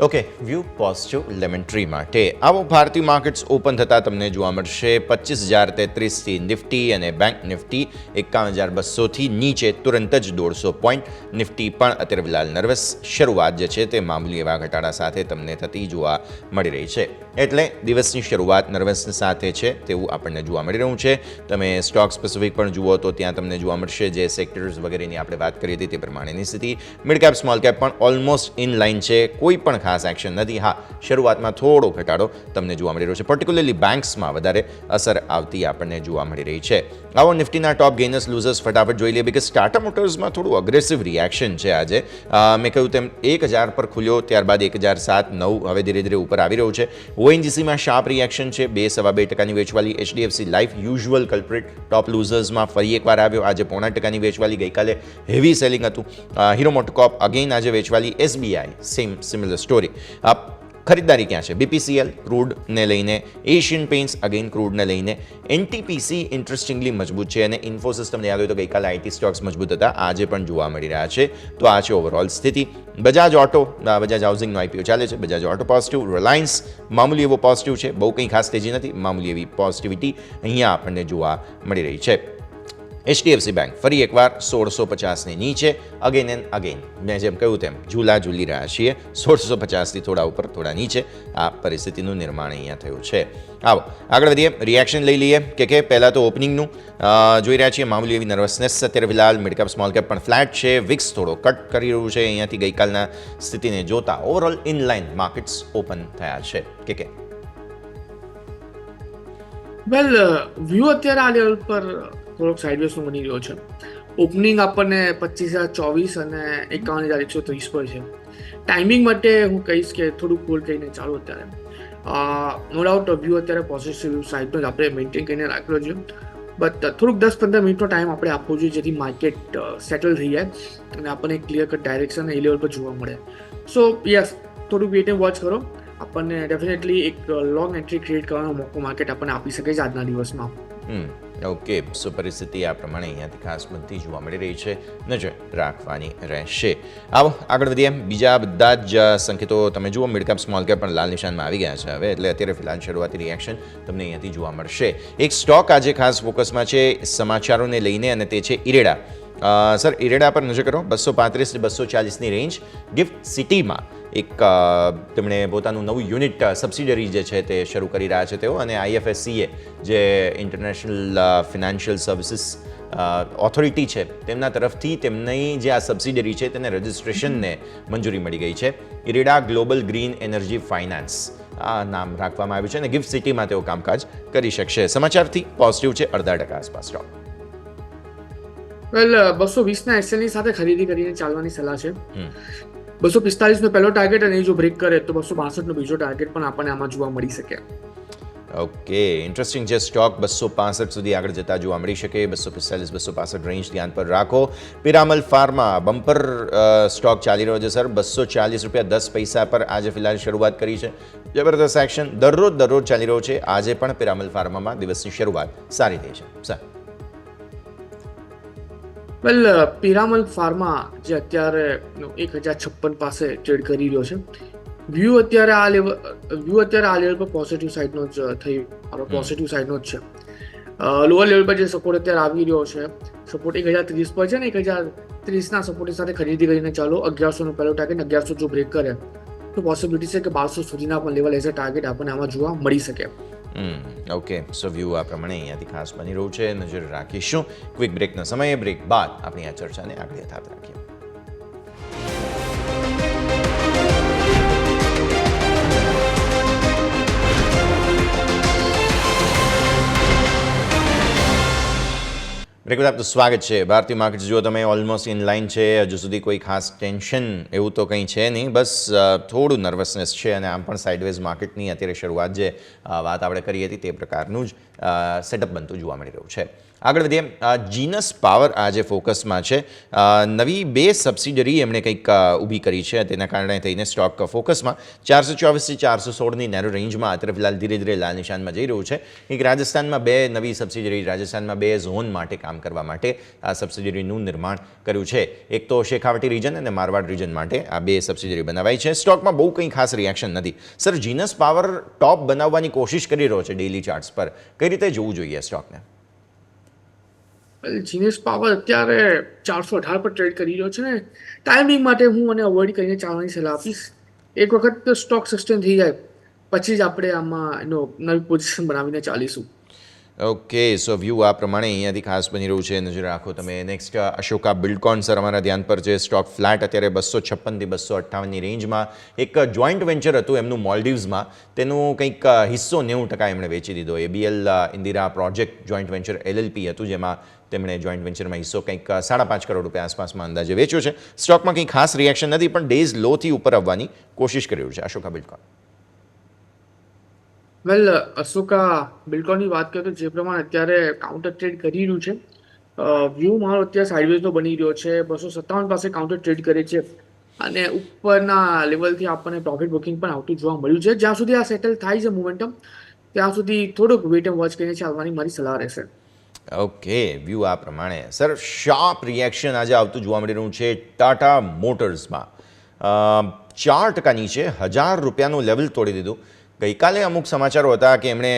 Okay view positive lemon tree માટે આવો ભારતીય માર્કેટ્સ ઓપન થતાં તમને જોવા મળશે 25,033થી નિફ્ટી અને બેંક નિફ્ટી 51,200થી નીચે તુરંત જ 150 પોઈન્ટ. નિફ્ટી પણ અત્યારે ફિલહાલ નર્વસ શરૂઆત જે છે તે મામૂલી એવા ઘટાડા સાથે તમને થતી જોવા મળી રહી છે. એટલે દિવસની શરૂઆત નર્વસ સાથે છે તેવું આપણને જોવા મળી રહ્યું છે. તમે સ્ટોક સ્પેસિફિક પણ જુઓ તો ત્યાં તમને જોવા મળશે જે સેક્ટર્સ વગેરેની આપણે વાત કરી હતી તે પ્રમાણેની સ્થિતિ. મિડ કેપ સ્મોલ કેપ પણ ઓલમોસ્ટ ઇન લાઇન છે, કોઈ પણ ખાસ એક્શન નથી. હા, શરૂઆતમાં થોડો ઘટાડો તમને જોવા મળી રહ્યો છે. પર્ટિક્યુલરલી બેંક્સમાં વધારે અસર આવતી આપણને જોવા મળી રહી છે. આવો નિફ્ટીના ટોપ ગેનર્સ લૂઝર્સ ફટાફટ જોઈ લઈએ, બીકોઝ ટાટા મોટર્સમાં થોડું અગ્રેસિવ રિએક્શન છે આજે. મેં કહ્યું તેમ 1,000 પર ખુલ્યો, ત્યારબાદ 1,007-9 હવે ધીરે ધીરે ઉપર આવી રહ્યું છે. ઓએનજીસીમાં શાર્પ રિએક્શન છે, 2.25% વેચવાલી. HDFC life usual culprit top લૂઝર્સમાં ફરી એકવાર આવ્યો. આજે 0.5% વેચવાલી, ગઈકાલે હેવી સેલિંગ હતું. હીરો મોટોકોર્પ અગેન આજે વેચવાલી. SBI same similar story. ખરીદદારી ક્યાં છે? બીપીસીએલ ક્રૂડને લઈને, એશિયન પેઇન્ટ્સ અગેન ક્રૂડને લઈને, એનટીપીસી ઇન્ટરેસ્ટિંગલી મજબૂત છે અને ઇન્ફોસિસ તમને યાદ હોય તો ગઈકાલે આઈટી સ્ટોક્સ મજબૂત હતા, આજે પણ જોવા મળી રહ્યા છે. તો આ છે ઓવરઓલ સ્થિતિ. બજાજ ઓટો, બજાજ હાઉસિંગનો આઈપીઓ ચાલે છે, બજાજ ઓટો પોઝિટિવ. રિલાયન્સ મામૂલી એવો પોઝિટિવ છે, બહુ કંઈ ખાસ તેજી નથી, મામૂલી એવી પોઝિટિવિટી અહીંયા આપણને જોવા મળી રહી છે. એચડીએફસી બેંક ફરી એકવાર 1650ની નીચે અગેન એન્ડ અગેન. મેં જેમ કહ્યું તેમ ઝૂલા ઝૂલી રહ્યા છીએ. 1650થી થોડા ઉપર થોડા નીચે આ પરિસ્થિતિનું નિર્માણ અહીંયા થયું છે. આવો આગળ વધીએ, રિએક્શન લઈ લઈએ કે પહેલાં તો ઓપનિંગનું જોઈ રહ્યા છીએ. મામૂલી એવી નર્વસનેસ અત્યારે ફિલહાલ. મિડ કેપ સ્મોલ કેપ પણ ફ્લેટ છે. વિક્સ થોડો કટ કરી રહ્યું છે અહીંયાથી ગઈકાલના સ્થિતિને જોતા. ઓવરઓલ ઇનલાઇન માર્કેટ્સ ઓપન થયા છે. કે વેલ વ્યૂ અત્યારે આ લેવલ પર થોડોક સાઇડવેઝનો બની રહ્યો છે. ઓપનિંગ આપણને 25,024 અને 51,130 પર છે. ટાઈમિંગ માટે હું કહીશ કે થોડુંક હોલ્ડ કરીને ચાલો અત્યારે. નો ડાઉટ વ્યૂ અત્યારે પોઝિટિવ સાઇડનો જ આપણે મેન્ટેન કરીને રાખેલો છે, બટ થોડુંક 10-15 મિનિટનો ટાઈમ આપણે આપવો જોઈએ જેથી માર્કેટ સેટલ થઈ જાય અને આપણને ક્લિયર કટ ડાયરેક્શન એ લેવલ પર જોવા મળે. સો યસ, થોડુંક વેટ એન્ડ વોચ કરો. આપણને ડેફિનેટલી એક લોંગ એન્ટ્રી ક્રિએટ કરવાનો મોકો માર્કેટ આપણને આપી શકે છે આજના દિવસમાં. ઓકે, સો પરિસ્થિતિ આ પ્રમાણે અહીંયાથી ખાસ બધી જોવા મળી રહી છે, નજર રાખવાની રહેશે. આવો આગળ વધીએ. બીજા બધા જ સંકેતો તમે જુઓ. મિડ કેપ સ્મોલ કેપ પણ લાલ નિશાનમાં આવી ગયા છે હવે, એટલે અત્યારે ફિલહાલ શરૂઆતી રિએક્શન તમને અહીંયાથી જોવા મળશે. એક સ્ટોક આજે ખાસ ફોકસમાં છે સમાચારોને લઈને અને તે છે ઇરેડા. સર, ઇરેડા પર નજર કરો. 235 240ની રેન્જ. ગિફ્ટ સિટીમાં એક તેમણે પોતાનું નવું યુનિટ સબસિડરી જે છે તે શરૂ કરી રહ્યા છે તેઓ, અને આઈએફએસસીએ જે ઇન્ટરનેશનલ ફિનાન્શિયલ સર્વિસીસ ઓથોરિટી છે તેમના તરફથી તેમની જે આ સબસિડરી છે તેને રજિસ્ટ્રેશનને મંજૂરી મળી ગઈ છે. ઇરેડા ગ્લોબલ ગ્રીન એનર્જી ફાઇનાન્સ આ નામ રાખવામાં આવ્યું છે અને ગિફ્ટ સિટીમાં તેઓ કામકાજ કરી શકશે. સમાચારથી પોઝિટિવ છે, 0.5% આસપાસ સ્ટોક. વેલ 220ના એસએલની સાથે ખરીદી કરીને ચાલવાની સલાહ છે. 245નો પહેલો ટાર્ગેટ અને એ જો બ્રેક કરે તો 262નો બીજો ટાર્ગેટ પણ આપણને આમાં જોવા મળી શકે. ઓકે, ઇન્ટરેસ્ટિંગ છે. સ્ટોક 265 સુધી આગળ જતા જોવા મળી શકે. 245-265 રેન્જ ધ્યાન પર રાખો. પિરામલ ફાર્મા બમ્પર સ્ટોક ચાલી રહ્યો છે સર. 240.10 પર આજે ફિલહાલ શરૂઆત કરી છે. જબરદસ્ત એક્શન દરરોજ ચાલી રહ્યો છે. આજે પણ પિરામલ ફાર્મામાં દિવસની શરૂઆત સારી થઈ છે સર. વેલ પિરામલ ફાર્મા જે અત્યારે 1,056 પાસે ટ્રેડ કરી રહ્યો છે. વ્યૂ અત્યારે આ લેવલ પર પોઝિટિવ સાઇડનો જ થયું, પોઝિટિવ સાઇડનો જ છે. લોઅર લેવલ પર જે સપોર્ટ અત્યારે આવી રહ્યો છે, સપોર્ટ 1,030 પર છે ને 1,030ના સપોર્ટની સાથે ખરીદી કરીને ચાલો. 1,100નો પહેલો ટાર્ગેટ, 1,100 જો બ્રેક કરે તો પોસિબિલિટી છે કે 1,200 સુધીના પણ લેવલ એઝ અ ટાર્ગેટ આપણને આમાં જોવા મળી શકે. ઓકે, સો વ્યૂ આ પ્રમાણે અહીંયાથી ખાસ બની રહ્યું છે, નજર રાખીશું. ક્વિક બ્રેકના સમયે, બ્રેક બાદ આપણી આ ચર્ચાને આગળ યથાવત રાખીએ. બ્રેક બાદ આપનું સ્વાગત છે. ભારતીય માર્કેટ જો તમે ઓલમોસ્ટ ઇન લાઇન છે. હજુ સુધી કોઈ ખાસ ટેન્શન એવું તો કંઈ છે નહીં, બસ થોડું નર્વસનેસ છે અને આમ પણ સાઇડવેઝ માર્કેટની અત્યારે શરૂઆત જે વાત આપણે કરી હતી તે પ્રકારનું જ સેટઅપ બનતું જોવા મળી રહ્યું છે. આગળ વધીએ. જીનસ પાવર આજે ફોકસમાં છે. નવી 2 સબસિડરી એમણે કંઈક ઊભી કરી છે, તેના કારણે થઈને સ્ટોક ફોકસમાં 424થી 416ની નેરો રેન્જમાં અત્યારે ફિલહાલ ધીરે ધીરે લાલ નિશાનમાં જઈ રહ્યું છે. એક રાજસ્થાનમાં 2 નવી સબસિડરી, રાજસ્થાનમાં 2 ઝોન માટે કામ કરવા માટે આ સબસિડરીનું નિર્માણ કર્યું છે. એક તો શેખાવટી રીજન અને મારવાડ રીજન માટે આ 2 સબસિડરી બનાવાઈ છે. સ્ટોકમાં બહુ કંઈ ખાસ રિએક્શન નથી. સર, જીનસ પાવર ટોપ બનાવવાની કોશિશ કરી રહ્યો છે ડેઇલી ચાર્ટ્સ પર. કઈ રીતે જોવું જોઈએ સ્ટોકને? જીનસ પાવર અત્યારે 418 પર ટ્રેડ કરી રહ્યો છે ને, ટાઈમિંગ માટે હું મને અવોઇડ કરીને ચાલવાની સલાહ આપીશ. એક વખત સ્ટોક સસ્ટેન થઈ જાય પછી જ આપણે આમાં એનો નવી પોઝિશન બનાવીને ચાલીશું. ઓકે, સો વ્યૂ આ પ્રમાણે અહીંયાથી ખાસ બની રહ્યું છે. નજર રાખો તમે. નેક્સ્ટ અશોકા બિલ્ડકોન સર અમારા ધ્યાન પર છે. સ્ટોક ફ્લેટ અત્યારે 256 થી 258ની રેન્જમાં. એક જોઈન્ટ વેન્ચર હતું એમનું મોલ્ડિવ્સમાં, તેનું કંઈક હિસ્સો 90% એમણે વેચી દીધો. ABL Indira project joint venture LLP હતું, જેમાં તેમણે જોઈન્ટ વેન્ચરમાં હિસ્સો કંઈક 5.5 કરોડ રૂપિયા આસપાસમાં અંદાજે વેચ્યો છે. સ્ટોકમાં કંઈ ખાસ રિએક્શન નથી, પણ ડેઝ લોથી ઉપર આવવાની કોશિશ કરી રહ્યું છે અશોકા બિલ્ડકોન. વેલ, અશોકા બિલ્ડકોનની વાત કરીએ તો જે પ્રમાણે અત્યારે કાઉન્ટર ટ્રેડ કરી રહ્યું છે, વ્યૂ મારો અત્યારે સાઇડવેઝનો બની રહ્યો છે. 257 પાસે કાઉન્ટર ટ્રેડ કરે છે અને ઉપરના લેવલથી આપણને પ્રોફિટ બુકિંગ પણ આવતું જોવા મળ્યું છે. જ્યાં સુધી આ સેટલ થાય છે મોમેન્ટમ, ત્યાં સુધી થોડુંક વેટ એન્ડ વોચ કરીને ચાલવાની મારી સલાહ રહેશે. ઓકે, વ્યૂ આ પ્રમાણે. સર, શાર્પ રિએક્શન આજે આવતું જોવા મળી રહ્યું છે ટાટા મોટર્સમાં. 4% નીચે 1000 રૂપિયાનું લેવલ તોડી દીધું. ગઈકાલે અમુક સમાચારો હતા કે એમણે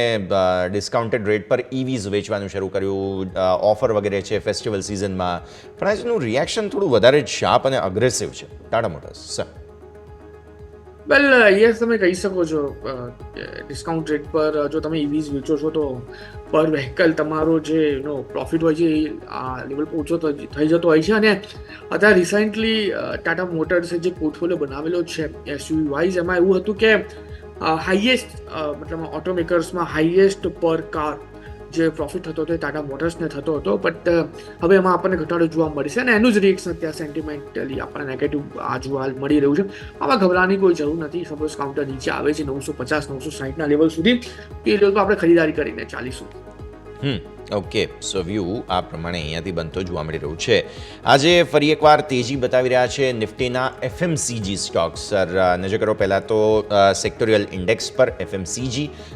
ડિસ્કાઉન્ટેડ રેટ પર EVs વેચવાનું શરૂ કર્યું, ઓફર વગેરે છે ફેસ્ટિવલ સિઝનમાં, પણ આજનું રિએક્શન થોડું વધારે જ શાર્પ અને અગ્રેસિવ છે ટાટા મોટર્સ. સર, વેલ, યસ, તમે કહી શકો છો ડિસ્કાઉન્ટ રેટ પર જો તમે EVs વેચો છો તો પર વ્હીકલ તમારો જે પ્રોફિટ હોય છે એ આ લેવલ પર ઓછો થઈ જતો હોય છે. અને અત્યારે રિસેન્ટલી ટાટા મોટર્સે જે પોર્ટફોલિયો બનાવેલો છે SUV વાઇઝ, એમાં એવું હતું કે હાઈએસ્ટ મતલબ ઓટોમેકર્સમાં હાઈએસ્ટ પર કાર જે પ્રોફિટ થતો હતો એ ટાટા મોટર્સને થતો હતો. બટ હવે એમાં આપણને ઘટાડો જોવા મળે છે અને એનું જ રિએક્શન અત્યારે સેન્ટિમેન્ટલી આપણને નેગેટિવ આ જોવા મળી રહ્યું છે. આમાં ગભરાવાની કોઈ જરૂર નથી. સપોઝ કાઉન્ટર નીચે આવે છે 950 960ના લેવલ સુધી, તો એ લેવલ પર આપણે ખરીદારી કરીને ચાલીશું. ઓકે, સો વ્યૂ આ પ્રમાણે અહીંયાથી બનતો જોવા મળી રહ્યું છે. આજે ફરી એકવાર તેજી બતાવી રહ્યા છે નિફ્ટીના FMCG સ્ટોક્સ. સર, નજર કરો પહેલાં તો સેક્ટોરિયલ ઇન્ડેક્સ પર FMCG,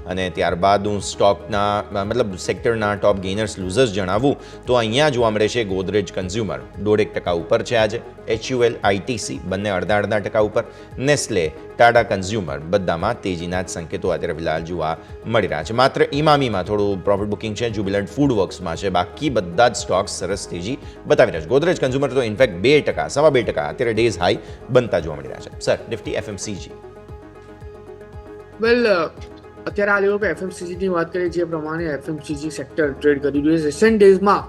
અને ત્યારબાદ હું સ્ટોકના મતલબ સેક્ટરના ટોપ ગેઇનર્સ લૂઝર્સ જણાવું તો અહીંયા જોવા મળે છે ગોદરેજ કન્ઝ્યુમર 1.5% ઉપર છે આજે. HUL ITC બંને 0.5% ઉપર. નેસ્લે, ટાટા કન્ઝ્યુમર બધામાં તેજીના જ સંકેતો અત્યારે ફિલહાલ જોવા મળી રહ્યા છે. માત્ર ઇમામીમાં થોડું પ્રોફિટ બુકિંગ છે, જ્યુબિલન્ટ ફૂડ વર્ક્સમાં છે. બાકી બધા જ સ્ટોક્સ સરસ તેજી બતાવી રહ્યા છે. ગોદરેજ કન્ઝ્યુમર તો ઇનફેક્ટ 2%, 2.5% અત્યારે ડેઝ હાઈ બનતા જોવા મળી રહ્યા છે. Sir, Nifty FMCG. વેલ, અત્યારે આ લેવલ પર FMCGની વાત કરીએ જે પ્રમાણે FMCG સેક્ટર ટ્રેડ કરી રહ્યું છે, રિસેન્ટ ડેઝમાં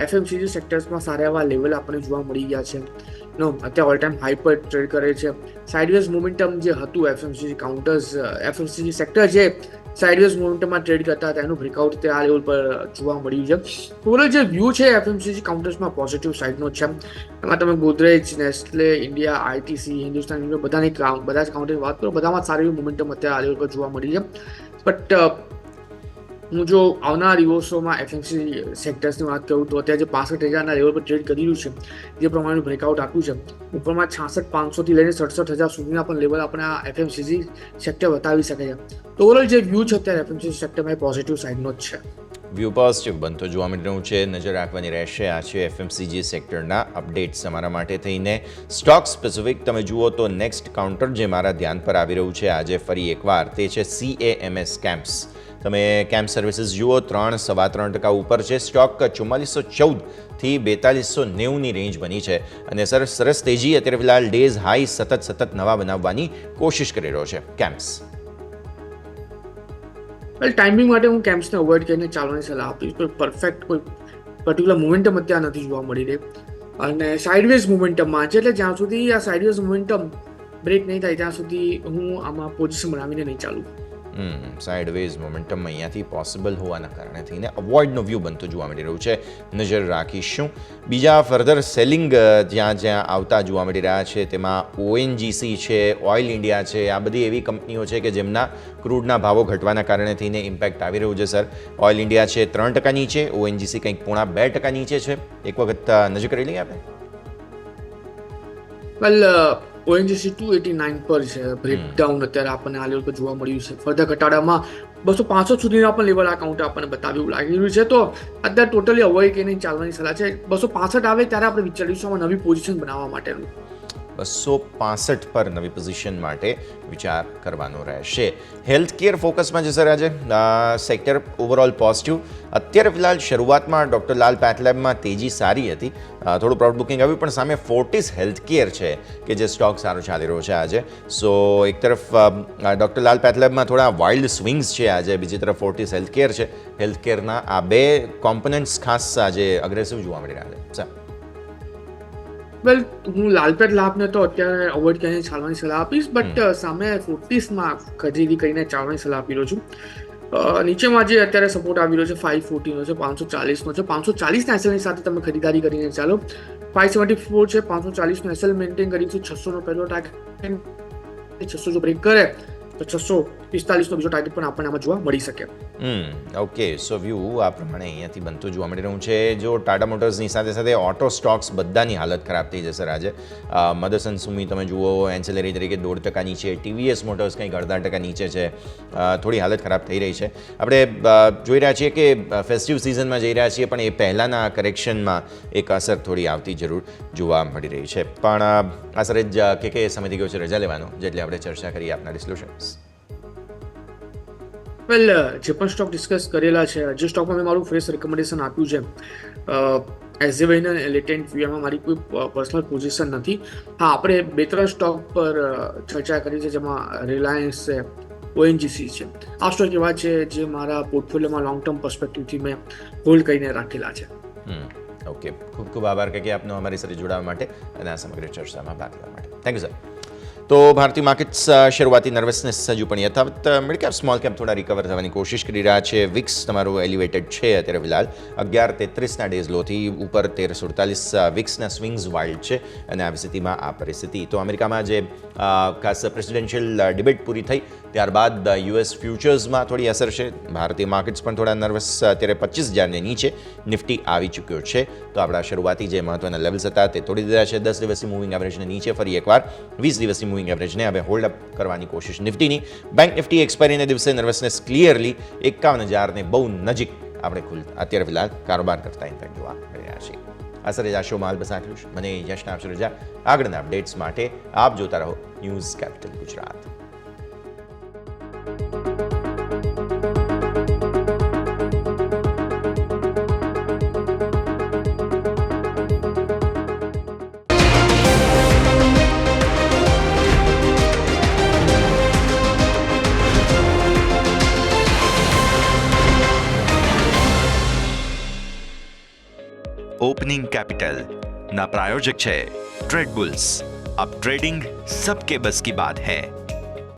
FMCG સેક્ટર્સમાં સારા એવા લેવલ આપણને જોવા મળી ગયા છે. અત્યારે ઓલ ટાઈમ હાઈ પર ટ્રેડ કરે છે. સાઇડવેઝ મોમેન્ટમ જે હતું FMCG કાઉન્ટર્સ, FMCG સેક્ટર જે સાઇડવેઝ મોમેન્ટમમાં ટ્રેડ કરતા હતા એનું બ્રેકઆઉટ તે આ લેવલ પર જોવા મળ્યું છે. ઓવરઓલ જે વ્યૂ છે FMCG કાઉન્ટર્સમાં પોઝિટિવ સાઇડનો છે. એમાં તમે Godrej, Nestle, India, ITC, Hindustan બધા જ કાઉન્ટરની વાત કરો, બધામાં સારી એવી મોમેન્ટમ અત્યારે આ લેવલ પર જોવા મળી છે. બટ હું જો આવનારા દિવસોમાં FMCG સેક્ટર્સની વાત કરું તો અત્યારે જે 65,000ના લેવલ પર ટ્રેડ કરી રહ્યું છે, જે પ્રમાણેનું બ્રેકઆઉટ આપ્યું છે, ઉપરમાં 66,500થી લઈને 67,000 સુધીના પણ લેવલ આપણે આ FMCG સેક્ટર બતાવી શકે છે. તો ઓવરઓલ જે વ્યૂ છે અત્યારે FMCG સેક્ટરમાં એ પોઝિટિવ સાઇડનો જ છે. વ્યૂ પોઝિટિવ બનતો જોવા મળી રહ્યું છે. નજર રાખવાની રહેશે. આ છે FMCG સેક્ટરના અપડેટ્સ અમારા માટે થઈને. સ્ટોક સ્પેસિફિક તમે જુઓ તો નેક્સ્ટ કાઉન્ટર જે મારા ધ્યાન પર આવી રહ્યું છે આજે ફરી એકવાર, તે છે CAMS કેમ્પ્સ. તમે કેમ્પ સર્વિસીસ જુઓ 3.25% ઉપર છે. સ્ટોક 4414થી 4290ની રેન્જ બની છે અને સરસ તેજી અત્યારે ફિલહાલ ડેઝ હાઈ સતત નવા બનાવવાની કોશિશ કરી રહ્યો છે કેમ્પ્સ. વેલ, ટાઈમિંગ માટે હું કેમ્પ્સને અવોઇડ કરીને ચાલવાની સલાહ આપીશ. કોઈ પરફેક્ટ કોઈ પર્ટિક્યુલર મોમેન્ટમ અત્યારે નથી જોવા મળી રહી અને સાઇડવેઝ મોમેન્ટમમાં છે. એટલે જ્યાં સુધી આ સાઇડવેઝ મોમેન્ટમ બ્રેક નહીં થાય ત્યાં સુધી હું આમાં પોઝિશન બનાવીને નહીં ચાલું. સાઇડવેઝ મોમેન્ટમ અહીંયાથી પોસિબલ હોવાના કારણે થઈને અવોઇડનો વ્યૂ બનતો જોવા મળી રહ્યું છે. નજર રાખીશું. બીજા ફર્ધર સેલિંગ જ્યાં જ્યાં આવતા જોવા મળી રહ્યા છે તેમાં ONGC છે, ઓઇલ ઇન્ડિયા છે, આ બધી એવી કંપનીઓ છે કે જેમના ક્રૂડના ભાવો ઘટવાના કારણે થઈને ઇમ્પેક્ટ આવી રહ્યું છે. સર, ઓઇલ ઇન્ડિયા છે 3% નીચે, ONGC કંઈક 0.5% નીચે છે. એક વખત નજર કરી લઈએ આપણે. વેલ ONGC 289 પર છે. બ્રેકડાઉન અત્યારે આપણને આ લેવલ પર જોવા મળ્યું છે. ફર્ધર ઘટાડામાં 265 સુધીના પણ લેવલ આ કાઉન્ટ આપણને બતાવ્યું લાગી રહ્યું છે. તો અત્યારે ટોટલી અવોઇડ કરીને ચાલવાની સલાહ છે. 265 આવે ત્યારે આપણે વિચારીશું આમાં નવી પોઝિશન બનાવવા માટેનું. 265 પર નવી પોઝિશન માટે વિચાર કરવાનો રહેશે. હેલ્થ કેર ફોકસમાં છે સર આજે સેક્ટર ઓવરઓલ પોઝિટિવ. અત્યારે ફિલહાલ શરૂઆતમાં ડૉક્ટર લાલ પેથલેબમાં તેજી સારી હતી, થોડું પ્રાઉડ બુકિંગ આવ્યું, પણ સામે ફોર્ટિસ હેલ્થ કેર છે કે જે સ્ટોક સારો ચાલી રહ્યો છે આજે. સો એક તરફ ડૉક્ટર લાલ પેથલેબમાં થોડા વાઇલ્ડ સ્વિંગ્સ છે આજે, બીજી તરફ ફોર્ટિસ હેલ્થ કેર છે. હેલ્થ કેરના આ બે કોમ્પોનન્ટ્સ ખાસ આજે અગ્રેસિવ જોવા મળી રહ્યા છે. સર, વેલ હું લાલપેટ લાભને તો અત્યારે અવોઇડ કરીને ચાલવાની સલાહ આપીશ, બટ સામે ફોર્ટિસમાં ખરીદી કરીને ચાલવાની સલાહ આપી રહ્યો છું. નીચેમાં જે અત્યારે સપોર્ટ આવી રહ્યો છે 540 નો છે, 540 નો છે. 540 ના એસએલની સાથે તમે ખરીદારી કરીને ચાલો. 574 છે, 540 નો એસએલ મેન્ટેન કરીશું. 600 નો પહેલો ટાર્ગેટ, 600 જો બ્રેક કરે તો 645 નો બીજો ટાર્ગેટ પણ આપણને આમાં જોવા મળી શકે. ઓકે, સો વ્યૂ આ પ્રમાણે અહીંયાથી બનતું જોવા મળી રહ્યું છે. જો ટાટા મોટર્સની સાથે સાથે ઓટો સ્ટોક્સ બધાની હાલત ખરાબ થઈ જશે આજે. મદરસન સુમી તમે જુઓ એન્સેલરી તરીકે 0% નીચે, TVS મોટર્સ કંઈક 0.5% નીચે છે. થોડી હાલત ખરાબ થઈ રહી છે. આપણે જોઈ રહ્યા છીએ કે ફેસ્ટિવ સિઝનમાં જઈ રહ્યા છીએ, પણ એ પહેલાંના કરેક્શનમાં એક અસર થોડી આવતી જરૂર જોવા મળી રહી છે. પણ અસર જ કે સમયથી ગયો છે રજા લેવાનો, જેટલી આપણે ચર્ચા કરી આપના ડિસ્ક્લોઝર્સ. વેલ જે પણ સ્ટોક ડિસ્કસ કરેલા છે, જે સ્ટોકમાં મેં મારું ફ્રેશ રિકમેન્ડેશન આપ્યું છે, એઝેવાઇન અને લેટેન્ટ વ્યૂમાં મારી કોઈ પર્સનલ પોઝિશન નથી. હા, આપણે 2-3 સ્ટોક પર ચર્ચા કરી છે, જેમાં રિલાયન્સ છે, ONGC છે. આ સ્ટોક એવા છે જે મારા પોર્ટફોલિયોમાં લોંગ ટર્મ પર્સપેક્ટિવથી મેં હોલ્ડ કરીને રાખેલા છે. ઓકે, ખૂબ ખૂબ આભાર કે આપનો અમારી સાથે જોડાવા માટે અને આ સમગ્ર ચર્ચામાં ભાગ લેવા માટે. Thank you sir. તો ભારતીય માર્કેટ્સ શરૂઆતી નર્વસનેસ હજુ પણ યથાવત. મિડ કેપ સ્મોલ કેપ થોડા રિકવર થવાની કોશિશ કરી રહ્યા છે. વિક્સ તમારું એલિવેટેડ છે અત્યારે ફિલહાલ 1133ના ડેઝ લોથી ઉપર 1347. વિક્સના સ્વિંગ્સ વાઇલ્ડ છે અને આવી સ્થિતિમાં આ પરિસ્થિતિ. તો અમેરિકામાં જે ખાસ પ્રેસિડેન્શિયલ ડિબેટ પૂરી થઈ ત્યારબાદ US ફ્યુચર્સમાં થોડી અસર છે. ભારતીય માર્કેટ્સ પણ થોડા નર્વસ અત્યારે 25,000ને નીચે નિફ્ટી આવી ચૂક્યો છે. તો આપણા શરૂઆતી જે મહત્વના લેવલ્સ હતા તે તોડી દીધા છે. 10 દિવસની મૂવિંગ એવરેજને નીચે ફરી એકવાર 20 દિવસની મૂવિંગ એવરેજને હવે હોલ્ડ અપ કરવાની કોશિશ નિફ્ટીની. બેંક નિફ્ટી એક્સપાયરીને દિવસે નર્વસનેસ ક્લિયરલી 51,000ને બહુ નજીક આપણે અત્યારે ફિલહાલ કારોબાર કરતા ઇમ્પેક્ટ જોવા મળી રહ્યા છીએ. આ સર આ શોમાં હાલ બસ આટલું જ. મને યશના આપશો રજા. આગળના અપડેટ્સ માટે આપ જોતા રહો news capital Gujarat. Opening capital ना प्रायोजक है ट्रेड बुल्स. अब ट्रेडिंग सबके बस की बात है.